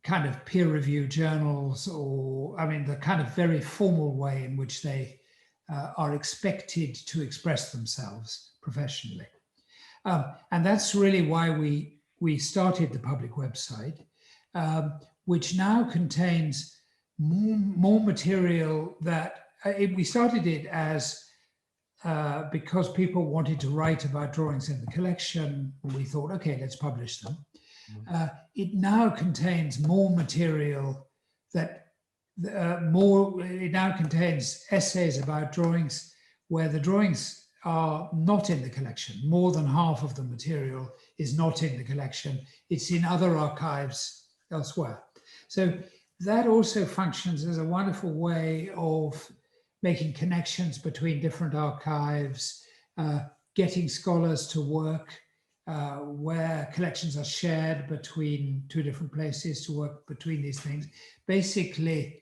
S1: kind of peer-reviewed journals, or, I mean, the kind of very formal way in which they are expected to express themselves professionally. And that's really why we started the public website, which now contains more material that, we started it as, because people wanted to write about drawings in the collection, we thought, okay, let's publish them. It now contains more material that, it now contains essays about drawings where the drawings are not in the collection. More than half of the material is not in the collection. It's in other archives elsewhere. So that also functions as a wonderful way of making connections between different archives, getting scholars to work where collections are shared between two different places, to work between these things, basically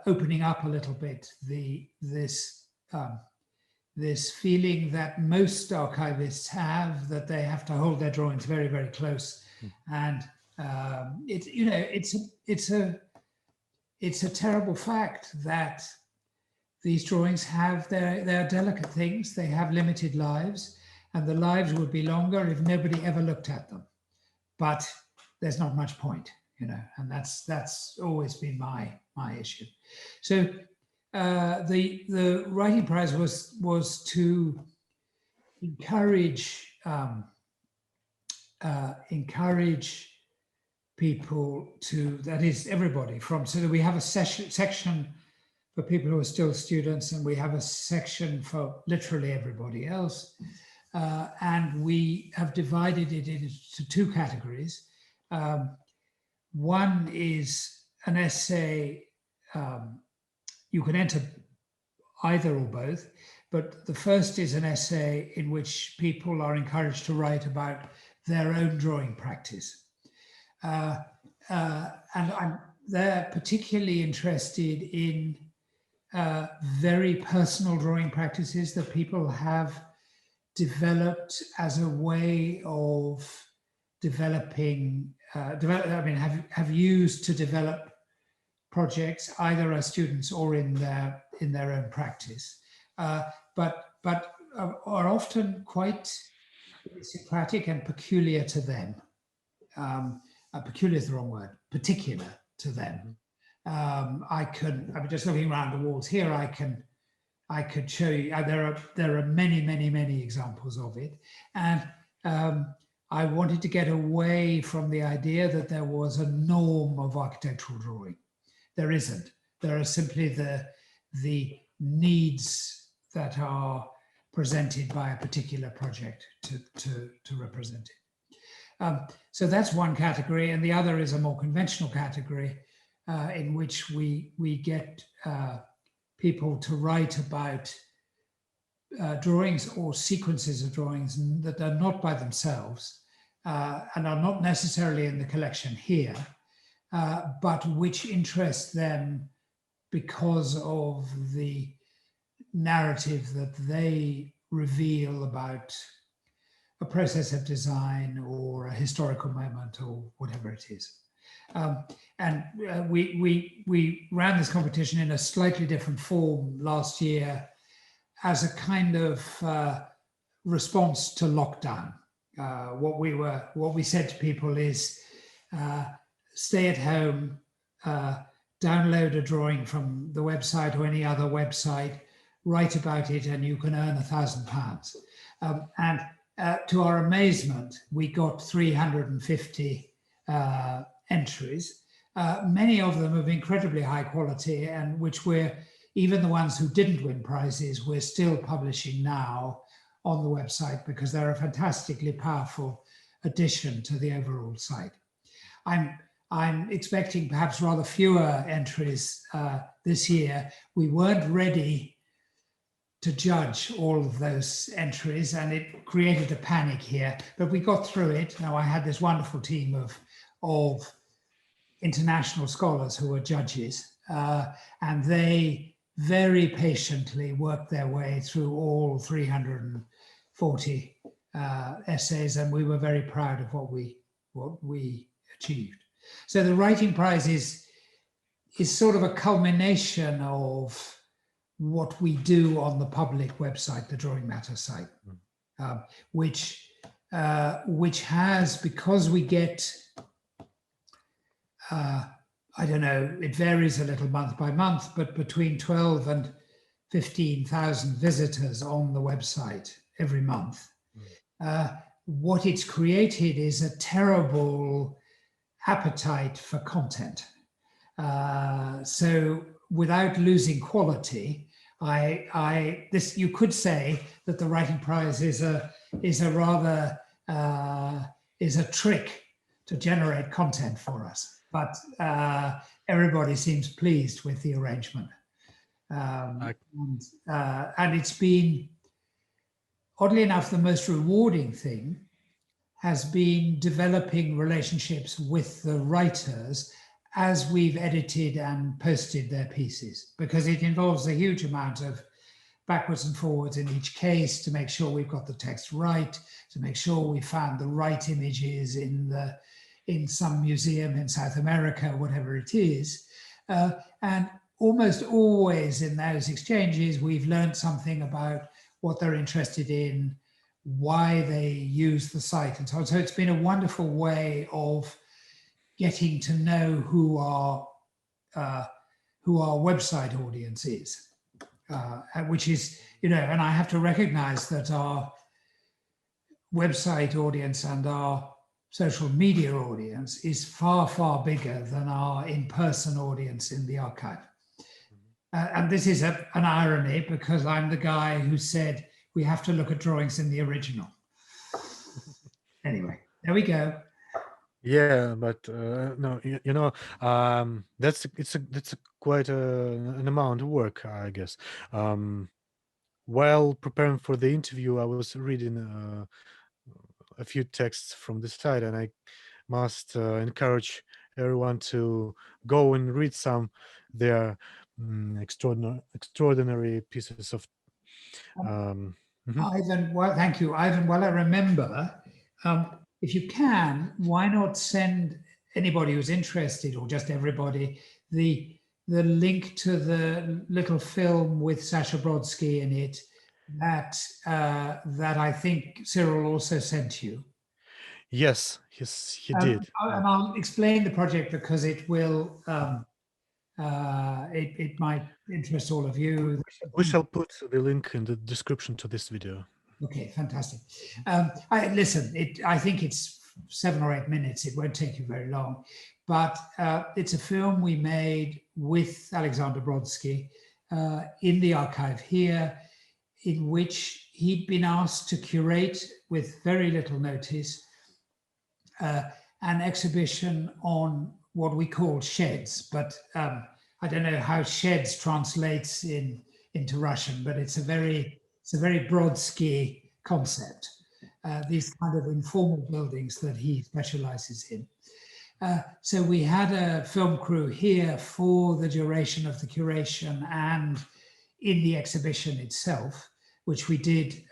S1: opening up a little bit this feeling that most archivists have, that they have to hold their drawings very, very close And it's a terrible fact that these drawings have they're delicate things. They have limited lives, and the lives would be longer if nobody ever looked at them. But there's not much point, and that's always been my issue. So the writing prize was to encourage people to, that is everybody from, so that we have a section for people who are still students, and we have a section for literally everybody else. And we have divided it into two categories. One is an essay. You can enter either or both, but the first is an essay in which people are encouraged to write about their own drawing practice. And they're particularly interested in very personal drawing practices that people have developed as a way of developing, have used to develop projects either as students or in their own practice, but are often quite idiosyncratic and peculiar to them. Peculiar is the wrong word, particular to them. I'm just looking around the walls here. I could show you. There are many examples of it, and I wanted to get away from the idea that there was a norm of architectural drawing. There isn't. There are simply the needs that are presented by a particular project to represent it. So that's one category, and the other is a more conventional category in which we get people to write about drawings or sequences of drawings that are not by themselves and are not necessarily in the collection here, but which interest them because of the narrative that they reveal about a process of design or a historical moment or whatever it is. And we ran this competition in a slightly different form last year as a kind of response to lockdown. What we said to people is stay at home, download a drawing from the website or any other website, write about it, and you can earn £1,000. And to our amazement, we got 350 entries, many of them of incredibly high quality, and which even the ones who didn't win prizes, we're still publishing now on the website because they're a fantastically powerful addition to the overall site. I'm expecting perhaps rather fewer entries this year. We weren't ready to judge all of those entries, and it created a panic here, but we got through it. Now, I had this wonderful team of international scholars who were judges, and they very patiently worked their way through all 340 essays, and we were very proud of what we achieved. So the writing prize is sort of a culmination of what we do on the public website, the Drawing Matter site, which has, because we get, I don't know, it varies a little month by month, but between 12 and 15,000 visitors on the website every month. What it's created is a terrible appetite for content. So without losing quality, you could say that the writing prize is a trick to generate content for us, but everybody seems pleased with the arrangement, and it's been, oddly enough, the most rewarding thing has been developing relationships with the writers as we've edited and posted their pieces, because it involves a huge amount of backwards and forwards in each case to make sure we've got the text right, to make sure we found the right images in in some museum in South America, whatever it is. And almost always in those exchanges, we've learned something about what they're interested in, why they use the site and so on. So it's been a wonderful way of getting to know who our website audience is, which is, and I have to recognize that our website audience and our social media audience is far, far bigger than our in-person audience in the archive. And this is an irony, because I'm the guy who said we have to look at drawings in the original. Anyway, there we go.
S2: Yeah, but no, that's quite an amount of work, I guess. While preparing for the interview, I was reading a few texts from the site, and I must encourage everyone to go and read some. Their extraordinary pieces of.
S1: Ivan, well, thank you, Ivan. Well, I remember. If you can, why not send anybody who's interested, or just everybody, the link to the little film with Sasha Brodsky in it that I think Cyril also sent you.
S2: Yes, he did.
S1: And I'll explain the project, because it will it might interest all of you.
S2: We shall put the link in the description to this video.
S1: Okay, fantastic. Listen, I think it's 7 or 8 minutes. It won't take you very long, but it's a film we made with Alexander Brodsky in the archive here, in which he'd been asked to curate, with very little notice, an exhibition on what we call sheds, but I don't know how sheds translates into Russian, but it's a very Brodsky concept, these kind of informal buildings that he specializes in. So we had a film crew here for the duration of the curation and in the exhibition itself, which we did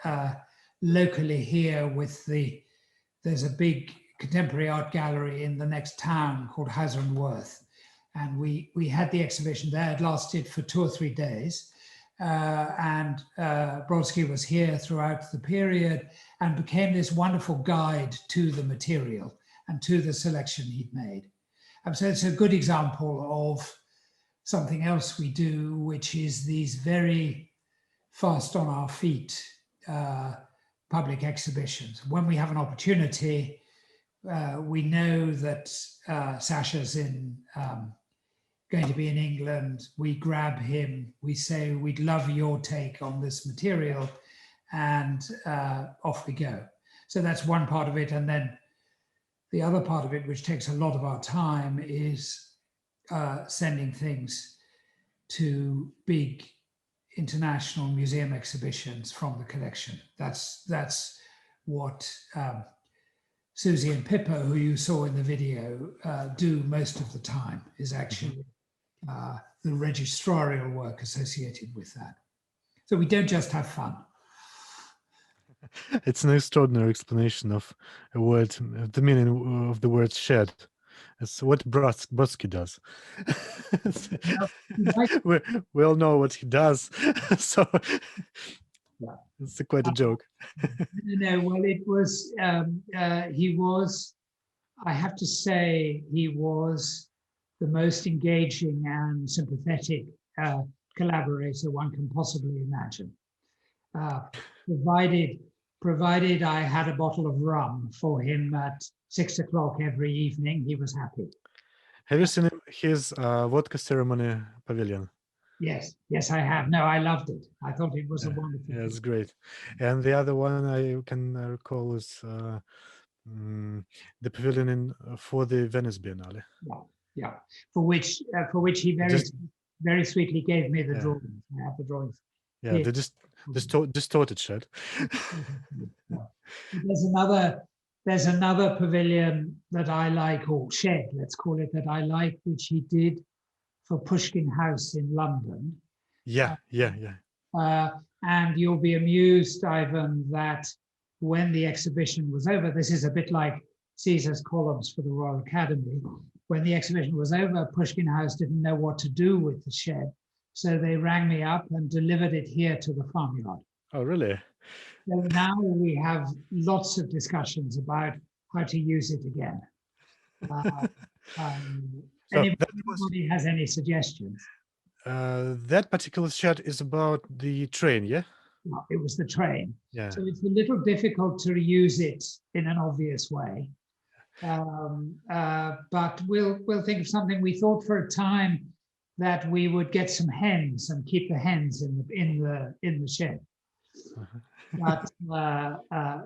S1: locally here with there's a big contemporary art gallery in the next town called Hauser and Worth. And we had the exhibition there. It lasted for 2 or 3 days. And Brodsky was here throughout the period and became this wonderful guide to the material and to the selection he'd made. And so it's a good example of something else we do, which is these very fast on our feet public exhibitions. When we have an opportunity, we know that Sasha's going to be in England, we grab him, we say, we'd love your take on this material, and off we go. So that's one part of it. And then the other part of it, which takes a lot of our time, is sending things to big international museum exhibitions from the collection. That's what Susie and Pippa, who you saw in the video, do most of the time, is actually the registrarial work associated with that. So we don't just have fun.
S2: It's an extraordinary explanation of a word, the meaning of the word shed. It's what Brodsky does. We all know what he does, so
S1: yeah.
S2: It's quite a joke.
S1: No, well, it was, he was, I have to say, he was the most engaging and sympathetic collaborator one can possibly imagine. Provided I had a bottle of rum for him at 6 o'clock every evening, he was happy.
S2: Have you seen his vodka ceremony pavilion?
S1: Yes, I have. No, I loved it. I thought it was a wonderful.
S2: Yeah, it's great. And the other one I can recall is the pavilion for the Venice Biennale.
S1: Yeah. For which he very sweetly gave me the drawings. I have the drawings.
S2: Yeah, they just distorted shed.
S1: There's another pavilion that I like, or shed, let's call it, that I like, which he did for Pushkin House in London.
S2: Yeah.
S1: And you'll be amused, Ivan, that when the exhibition was over, this is a bit like Caesar's columns for the Royal Academy. When the exhibition was over, Pushkin House didn't know what to do with the shed. So they rang me up and delivered it here to the farmyard.
S2: Oh, really?
S1: So now we have lots of discussions about how to use it again. Anybody has any suggestions?
S2: That particular shed is about the train, yeah?
S1: No, it was the train.
S2: Yeah.
S1: So it's a little difficult to use it in an obvious way. But we'll think of something. We thought for a time that we would get some hens and keep the hens in the shed. But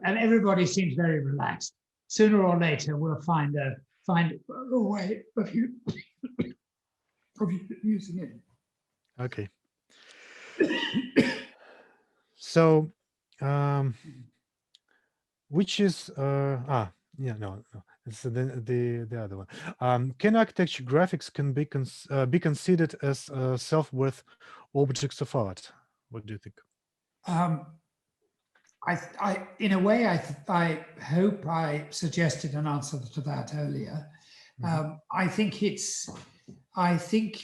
S1: and everybody seems very relaxed. Sooner or later, we'll find a way of using it.
S2: Okay. So, which is it's the other one. Can architecture graphics be considered as self-worth objects of art? What do you think?
S1: In a way, I hope I suggested an answer to that earlier.
S2: Mhm.
S1: I think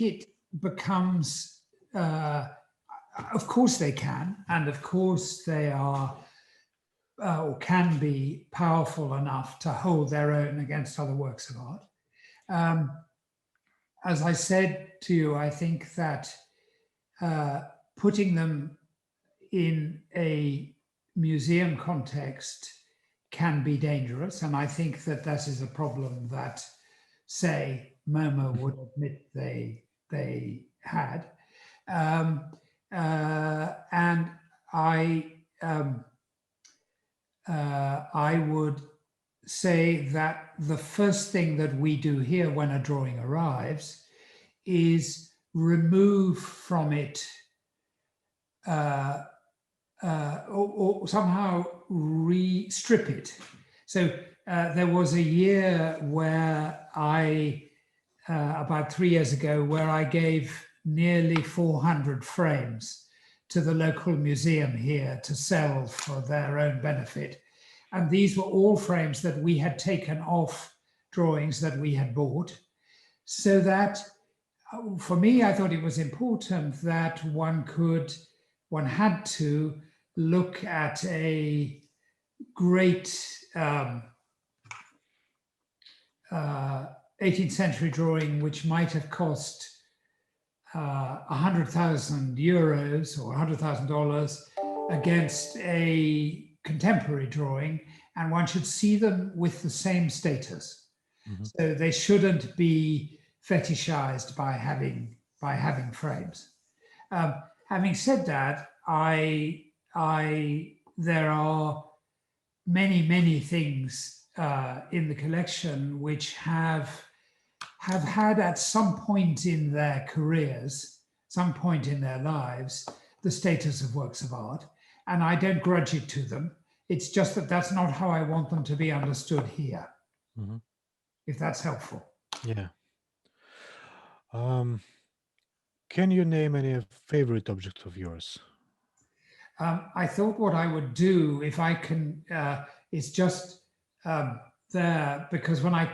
S1: it becomes. Of course they can, and of course they are or can be powerful enough to hold their own against other works of art. As I said to you, I think that putting them in a museum context can be dangerous, and I think that that is a problem that, say, MoMA would admit they had. And I would say that the first thing that we do here when a drawing arrives is remove from it or somehow strip it. So there was a year where about 3 years ago, where I gave nearly 400 frames to the local museum here to sell for their own benefit. And these were all frames that we had taken off drawings that we had bought. So that, for me, I thought it was important that one had to look at a great 18th century drawing, which might have cost 100,000 euros or $100,000 against a contemporary drawing, and one should see them with the same status. Mm-hmm. So they shouldn't be fetishized by having frames. Having said that, there are many things in the collection which have had at some point in their careers, some point in their lives, the status of works of art. And I don't grudge it to them. It's just that that's not how I want them to be understood here, mm-hmm. if that's helpful.
S2: Yeah. Can you name any favorite object of yours?
S1: I thought what I would do, if I can, is just there, because when I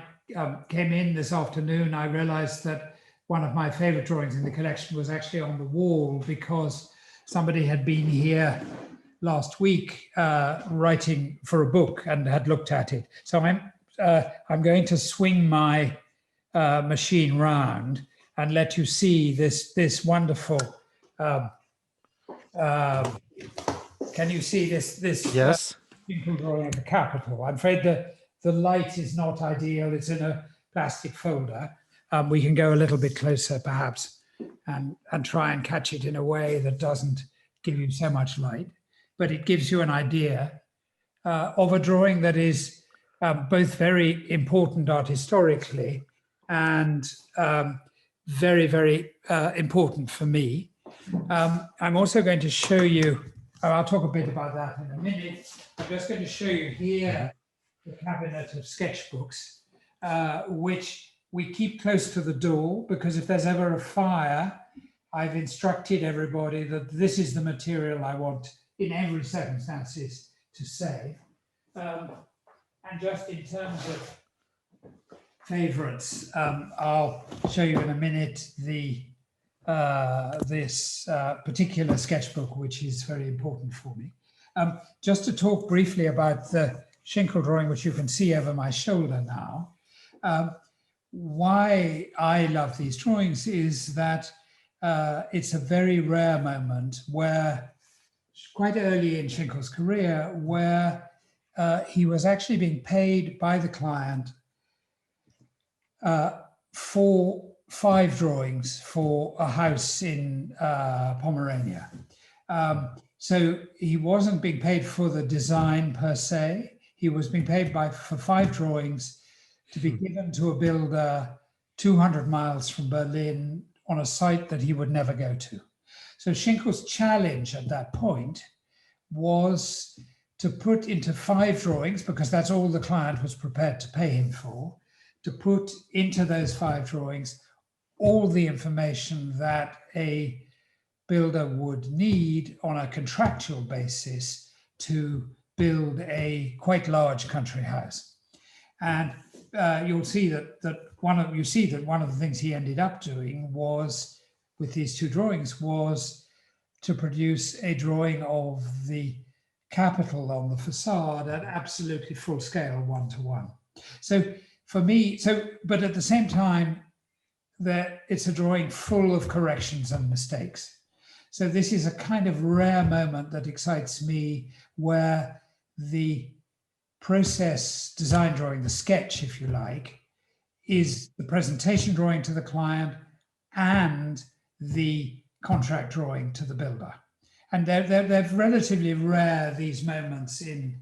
S1: came in this afternoon, I realized that one of my favorite drawings in the collection was actually on the wall, because somebody had been here last week writing for a book and had looked at it. So I'm going to swing my machine round and let you see this wonderful. Can you see this?
S2: Yes.
S1: Shinkle drawing of the Capitol. I'm afraid the light is not ideal. It's in a plastic folder. We can go a little bit closer, perhaps, and try and catch it in a way that doesn't give you so much light, but it gives you an idea of a drawing that is both very important art historically and very important for me. I'm also going to show you, I'll talk a bit about that in a minute. I'm just going to show you here the cabinet of sketchbooks, which we keep close to the door, because if there's ever a fire, I've instructed everybody that this is the material I want in every circumstances to save. And just in terms of favorites. I'll show you in a minute this particular sketchbook, which is very important for me. Just to talk briefly about the Shinkle drawing, which you can see over my shoulder now. Why I love these drawings is that it's a very rare moment where, quite early in Shinkle's career, where he was actually being paid by the client for 5 drawings for a house in Pomerania. So he wasn't being paid for the design per se. He was being paid for 5 drawings to be given to a builder 200 miles from Berlin on a site that he would never go to. So Shinkle's challenge at that point was to put into 5 drawings, because that's all the client was prepared to pay him for, to put into those 5 drawings all the information that a builder would need on a contractual basis to build a quite large country house. And you'll see that one of the things he ended up doing was, with these 2 drawings, was to produce a drawing of the capital on the facade at absolutely full scale, 1:1. So for me, but at the same time, that it's a drawing full of corrections and mistakes. So this is a kind of rare moment that excites me, where the process design drawing, the sketch, if you like, is the presentation drawing to the client and the contract drawing to the builder. And they're relatively rare, these moments in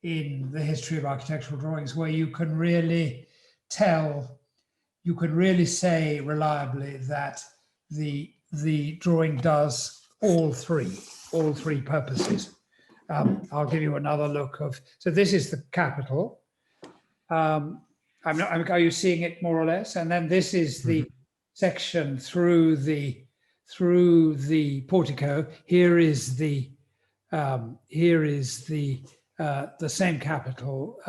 S1: the history of architectural drawings, where you can really tell, you can really say reliably that the drawing does all three purposes. I'll give you another look of, so this is the capital. Are you seeing it more or less? And then this is the section through the portico. Here is the same capital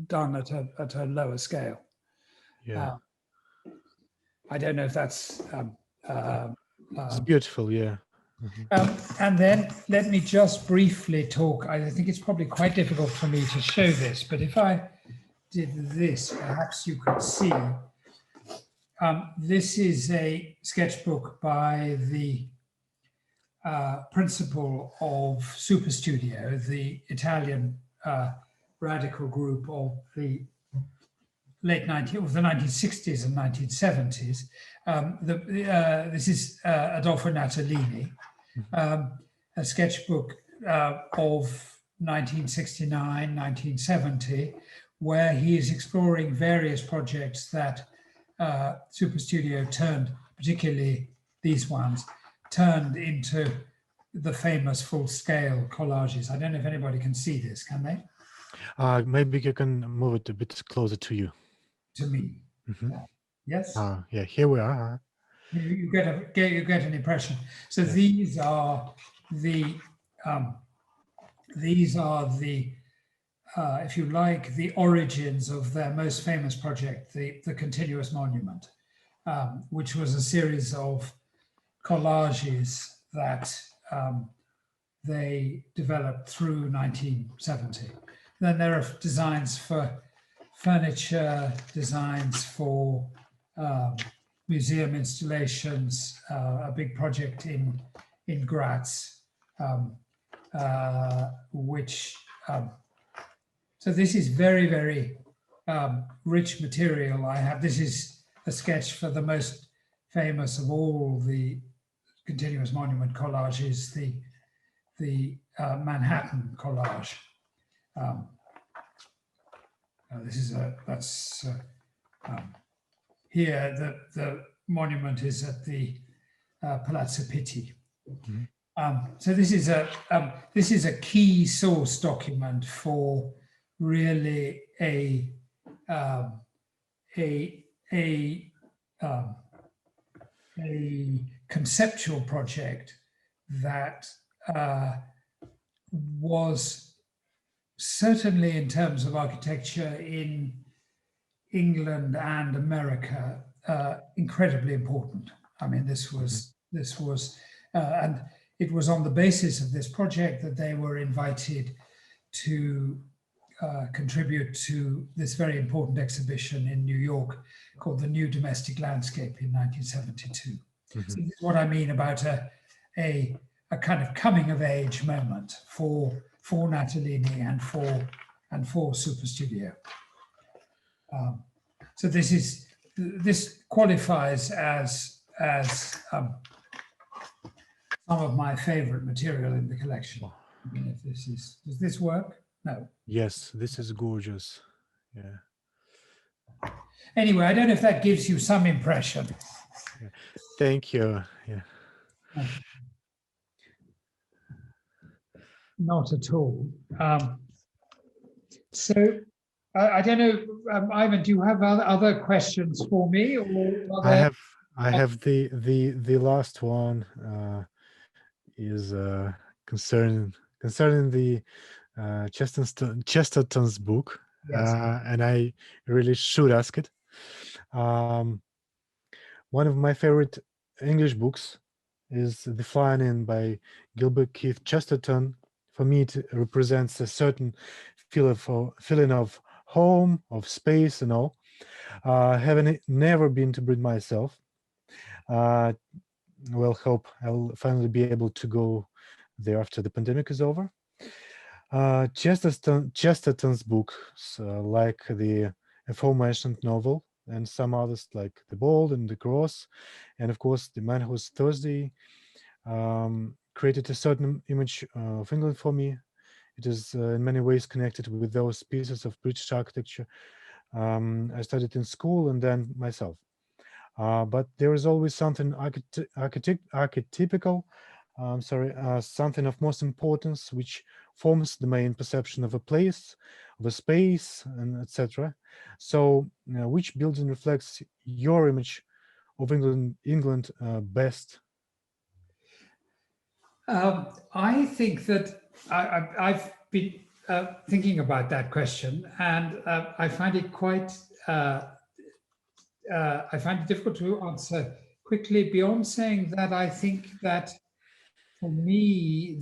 S1: done at a lower scale.
S2: Yeah.
S1: I don't know if that's
S2: it's beautiful, yeah.
S1: And then let me just briefly talk. I think it's probably quite difficult for me to show this, but if I did this, perhaps you could see. This is a sketchbook by the principal of Super Studio, the Italian radical group of the late 1960s and 1970s. This is Adolfo Natalini, a sketchbook of 1969, 1970, where he is exploring various projects that Super Studio turned, particularly these ones, turned into the famous full-scale collages. I don't know if anybody can see this, can they?
S2: Maybe you can move it a bit closer to you.
S1: To me. Yes?
S2: Yeah, here we are.
S1: You get an impression. So yes. These are the if you like, the origins of their most famous project, the Continuous Monument, which was a series of collages that they developed through 1970. Then there are designs for furniture, designs for museum installations, a big project in Graz, which so this is very, very rich material I have. This is a sketch for the most famous of all the Continuous Monument collages, the Manhattan collage. Here the monument is at the Palazzo Pitti. So this is a key source document for really a conceptual project that was certainly, in terms of architecture, in England and America incredibly important. I mean, this was, and it was on the basis of this project that they were invited to contribute to this very important exhibition in New York called The New Domestic Landscape in 1972. So this is what I mean about a kind of coming of age moment for Natalini and for Superstudio. So this qualifies as some of my favorite material in the collection. I mean, if does this work? No.
S2: Yes, this is gorgeous. Yeah.
S1: Anyway, I don't know if that gives you some impression.
S2: Yeah. Thank you. Yeah.
S1: Not at all. So I don't know, Ivan, do you have other questions for me? Or
S2: I have the last one is concerning the Chesterton's book. Yes. And I really should ask it. One of my favorite English books is The Flying In by Gilbert Keith Chesterton. For me, it represents a certain feeling of home, of space and all. Having never been to Britain myself, well, hope I'll finally be able to go there after the pandemic is over. Chesterton's books, like the aforementioned novel, and some others like The Bold and The Cross, and of course The Man Who's Thursday, created a certain image of England for me. It is in many ways connected with those pieces of British architecture I studied in school and then myself. But there is always something archetypical, something of most importance, which forms the main perception of a place, of a space, and etc. So, which building reflects your image of England best?
S1: I think that I've been thinking about that question, and I find it quite. I find it difficult to answer quickly beyond saying that I think that for me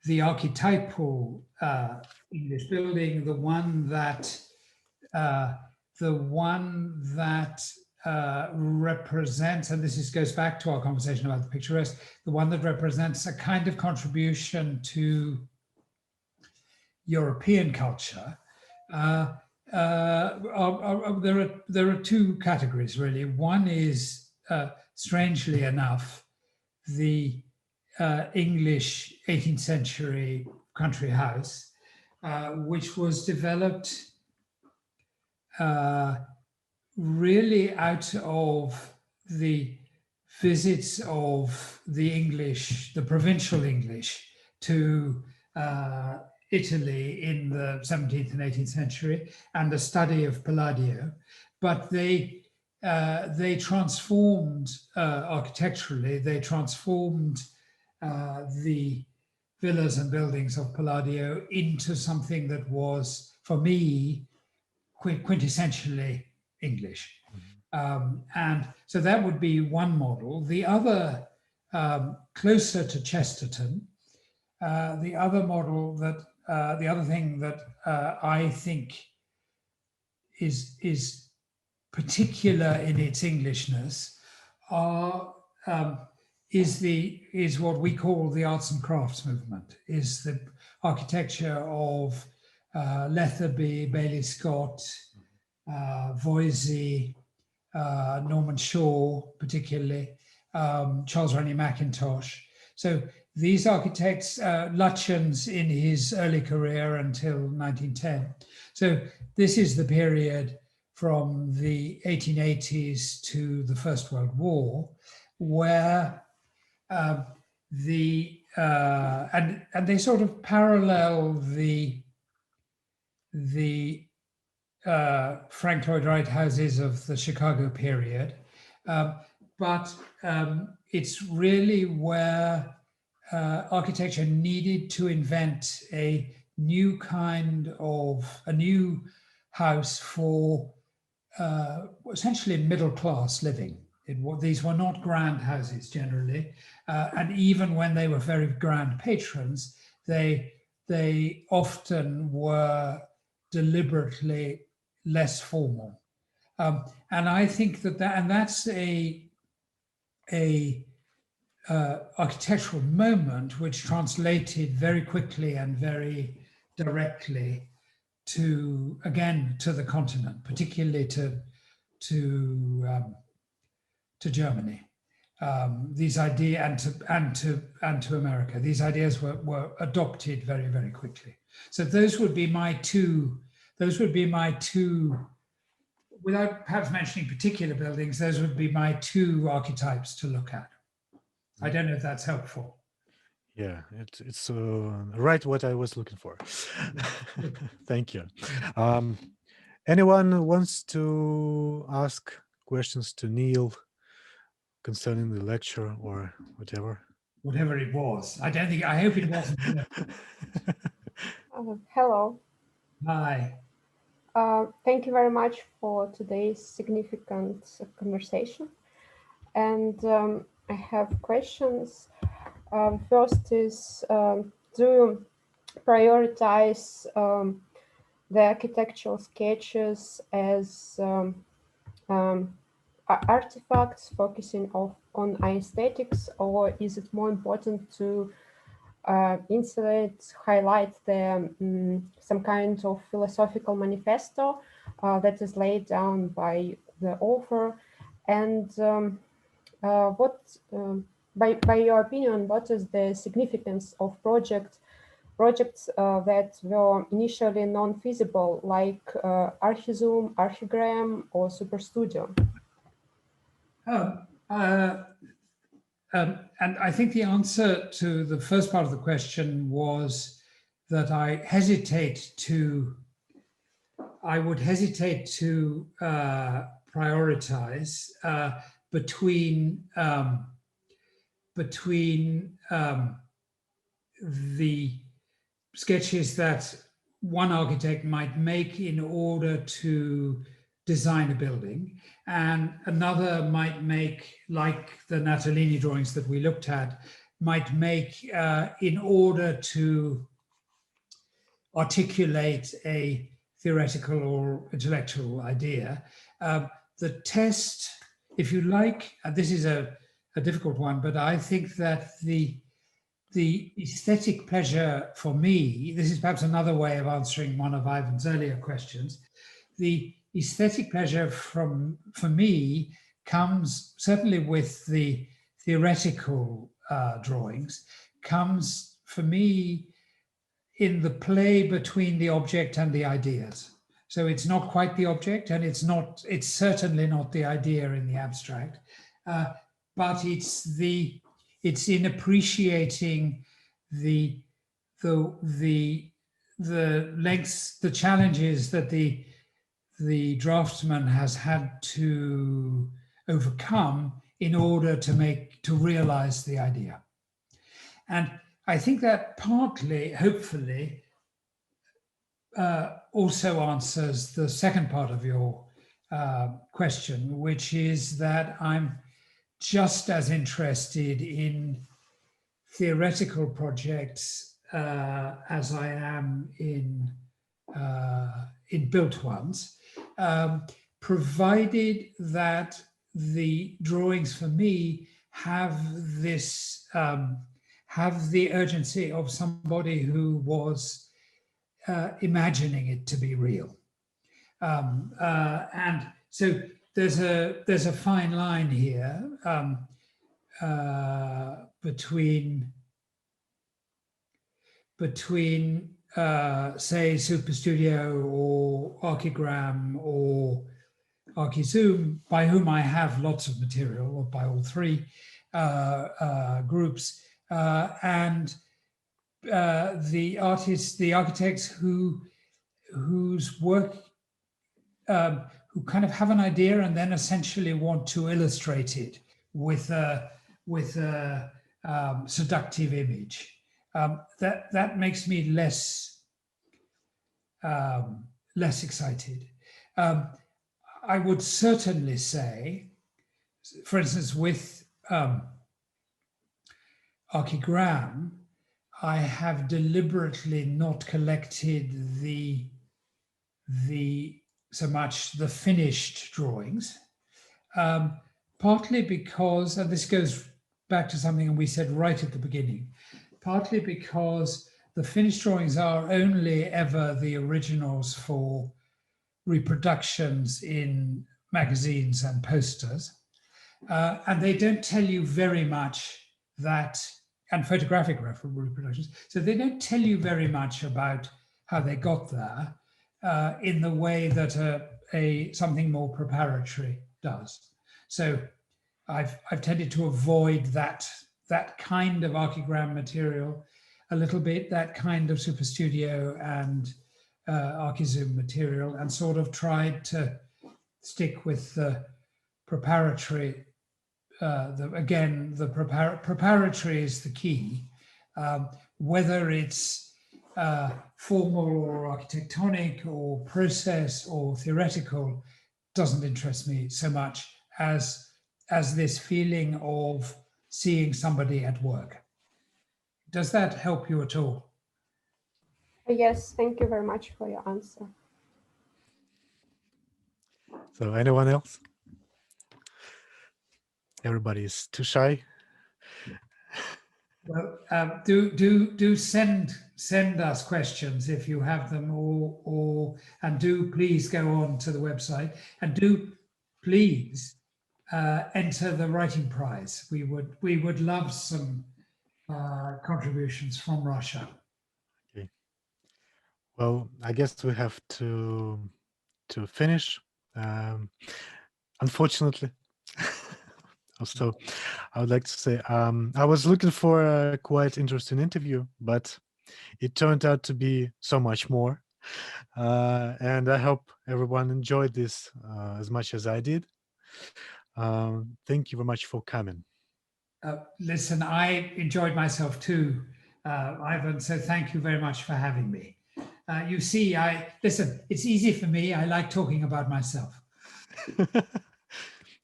S1: the archetypal English building, the one that represents, and this goes back to our conversation about the picturesque, the one that represents a kind of contribution to European culture. There are two categories really. One is, strangely enough, the English 18th century country house, which was developed really out of the visits of the provincial English to Italy in the 17th and 18th century, and the study of Palladio. But they transformed architecturally, they transformed the villas and buildings of Palladio into something that was, for me, quintessentially English. And so that would be one model. The other, closer to Chesterton, the other model that, the other thing that I think is particular in its Englishness is what we call the arts and crafts movement, is the architecture of Letherby, Bailey Scott, Voysey, Norman Shaw, particularly, Charles Rennie Mackintosh. So these architects, Lutyens in his early career until 1910. So this is the period from the 1880s to the First World War, where and they sort of parallel the Frank Lloyd Wright houses of the Chicago period, but it's really where architecture needed to invent a new house for essentially middle-class living. These were not grand houses generally, and even when they were very grand patrons, they often were deliberately less formal. And I think that's a architectural moment which translated very quickly and very directly to the continent, particularly to Germany. These ideas and to America. These ideas were adopted very, very quickly. So those would be my two. Without perhaps mentioning particular buildings, those would be my two archetypes to look at. I don't know if that's helpful.
S2: Yeah, it's right what I was looking for. Thank you. Anyone wants to ask questions to Niall concerning the lecture or whatever?
S1: Whatever it was. I hope it wasn't.
S3: Hello.
S1: Hi.
S3: Thank you very much for today's significant conversation. And I have questions. First is, do you prioritize the architectural sketches as artifacts focusing on aesthetics, or is it more important to highlight some kind of philosophical manifesto that is laid down by the author? And by your opinion, what is the significance of projects that were initially non-feasible, like Archizoom, Archigram, or Superstudio?
S1: And I think the answer to the first part of the question was that I would hesitate to prioritize between the sketches that one architect might make in order to design a building, and another might make, like the Natalini drawings that we looked at, might make in order to articulate a theoretical or intellectual idea. The test, if you like, this is a difficult one, but I think that the aesthetic pleasure for me, this is perhaps another way of answering one of Ivan's earlier questions, the aesthetic pleasure for me comes certainly with the theoretical drawings, comes for me in the play between the object and the ideas. So it's not quite the object, and it's certainly not the idea in the abstract, but it's in appreciating the lengths, the challenges that the draftsman has had to overcome in order to realize the idea. And I think that partly, hopefully, also answers the second part of your question, which is that I'm just as interested in theoretical projects as I am in built ones, provided that the drawings for me have this have the urgency of somebody who was imagining it to be real, and so there's a fine line here between say Superstudio or Archigram or Archizoom, by whom I have lots of material, or by all three groups, and the artists, the architects whose work, who kind of have an idea and then essentially want to illustrate it with a seductive image. That makes me less excited. I would certainly say, for instance, with Archigram, I have deliberately not collected so much the finished drawings, partly because, and this goes back to something we said right at the beginning, partly because the finished drawings are only ever the originals for reproductions in magazines and posters. And they don't tell you very much and photographic reproductions. So they don't tell you very much about how they got there in the way that something more preparatory does. So I've tended to avoid that kind of Archigram material a little bit, that kind of Super Studio and Archizoom material, and sort of tried to stick with the preparatory. Preparatory is the key. Whether it's formal or architectonic or process or theoretical doesn't interest me so much as this feeling of seeing somebody at work. Does that help you at all?
S3: Yes, thank you very much for your answer.
S2: So anyone else? Everybody is too shy.
S1: Well, do send us questions if you have them, and do please go on to the website, and do please enter the writing prize. We would love some contributions from Russia.
S2: Okay. Well, I guess we have to finish. Unfortunately. Also, I would like to say I was looking for a quite interesting interview, but it turned out to be so much more. And I hope everyone enjoyed this as much as I did. Thank you very much for coming.
S1: Listen, I enjoyed myself too, Ivan, so thank you very much for having me. You see, listen, it's easy for me. I like talking about myself.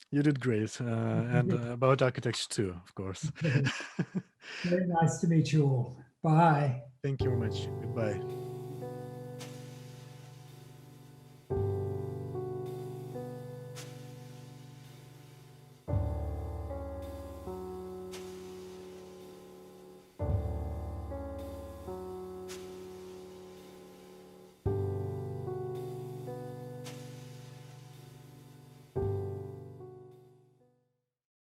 S2: You did great, and about architecture too, of course.
S1: Very nice to meet you all. Bye.
S2: Thank you very much. Goodbye.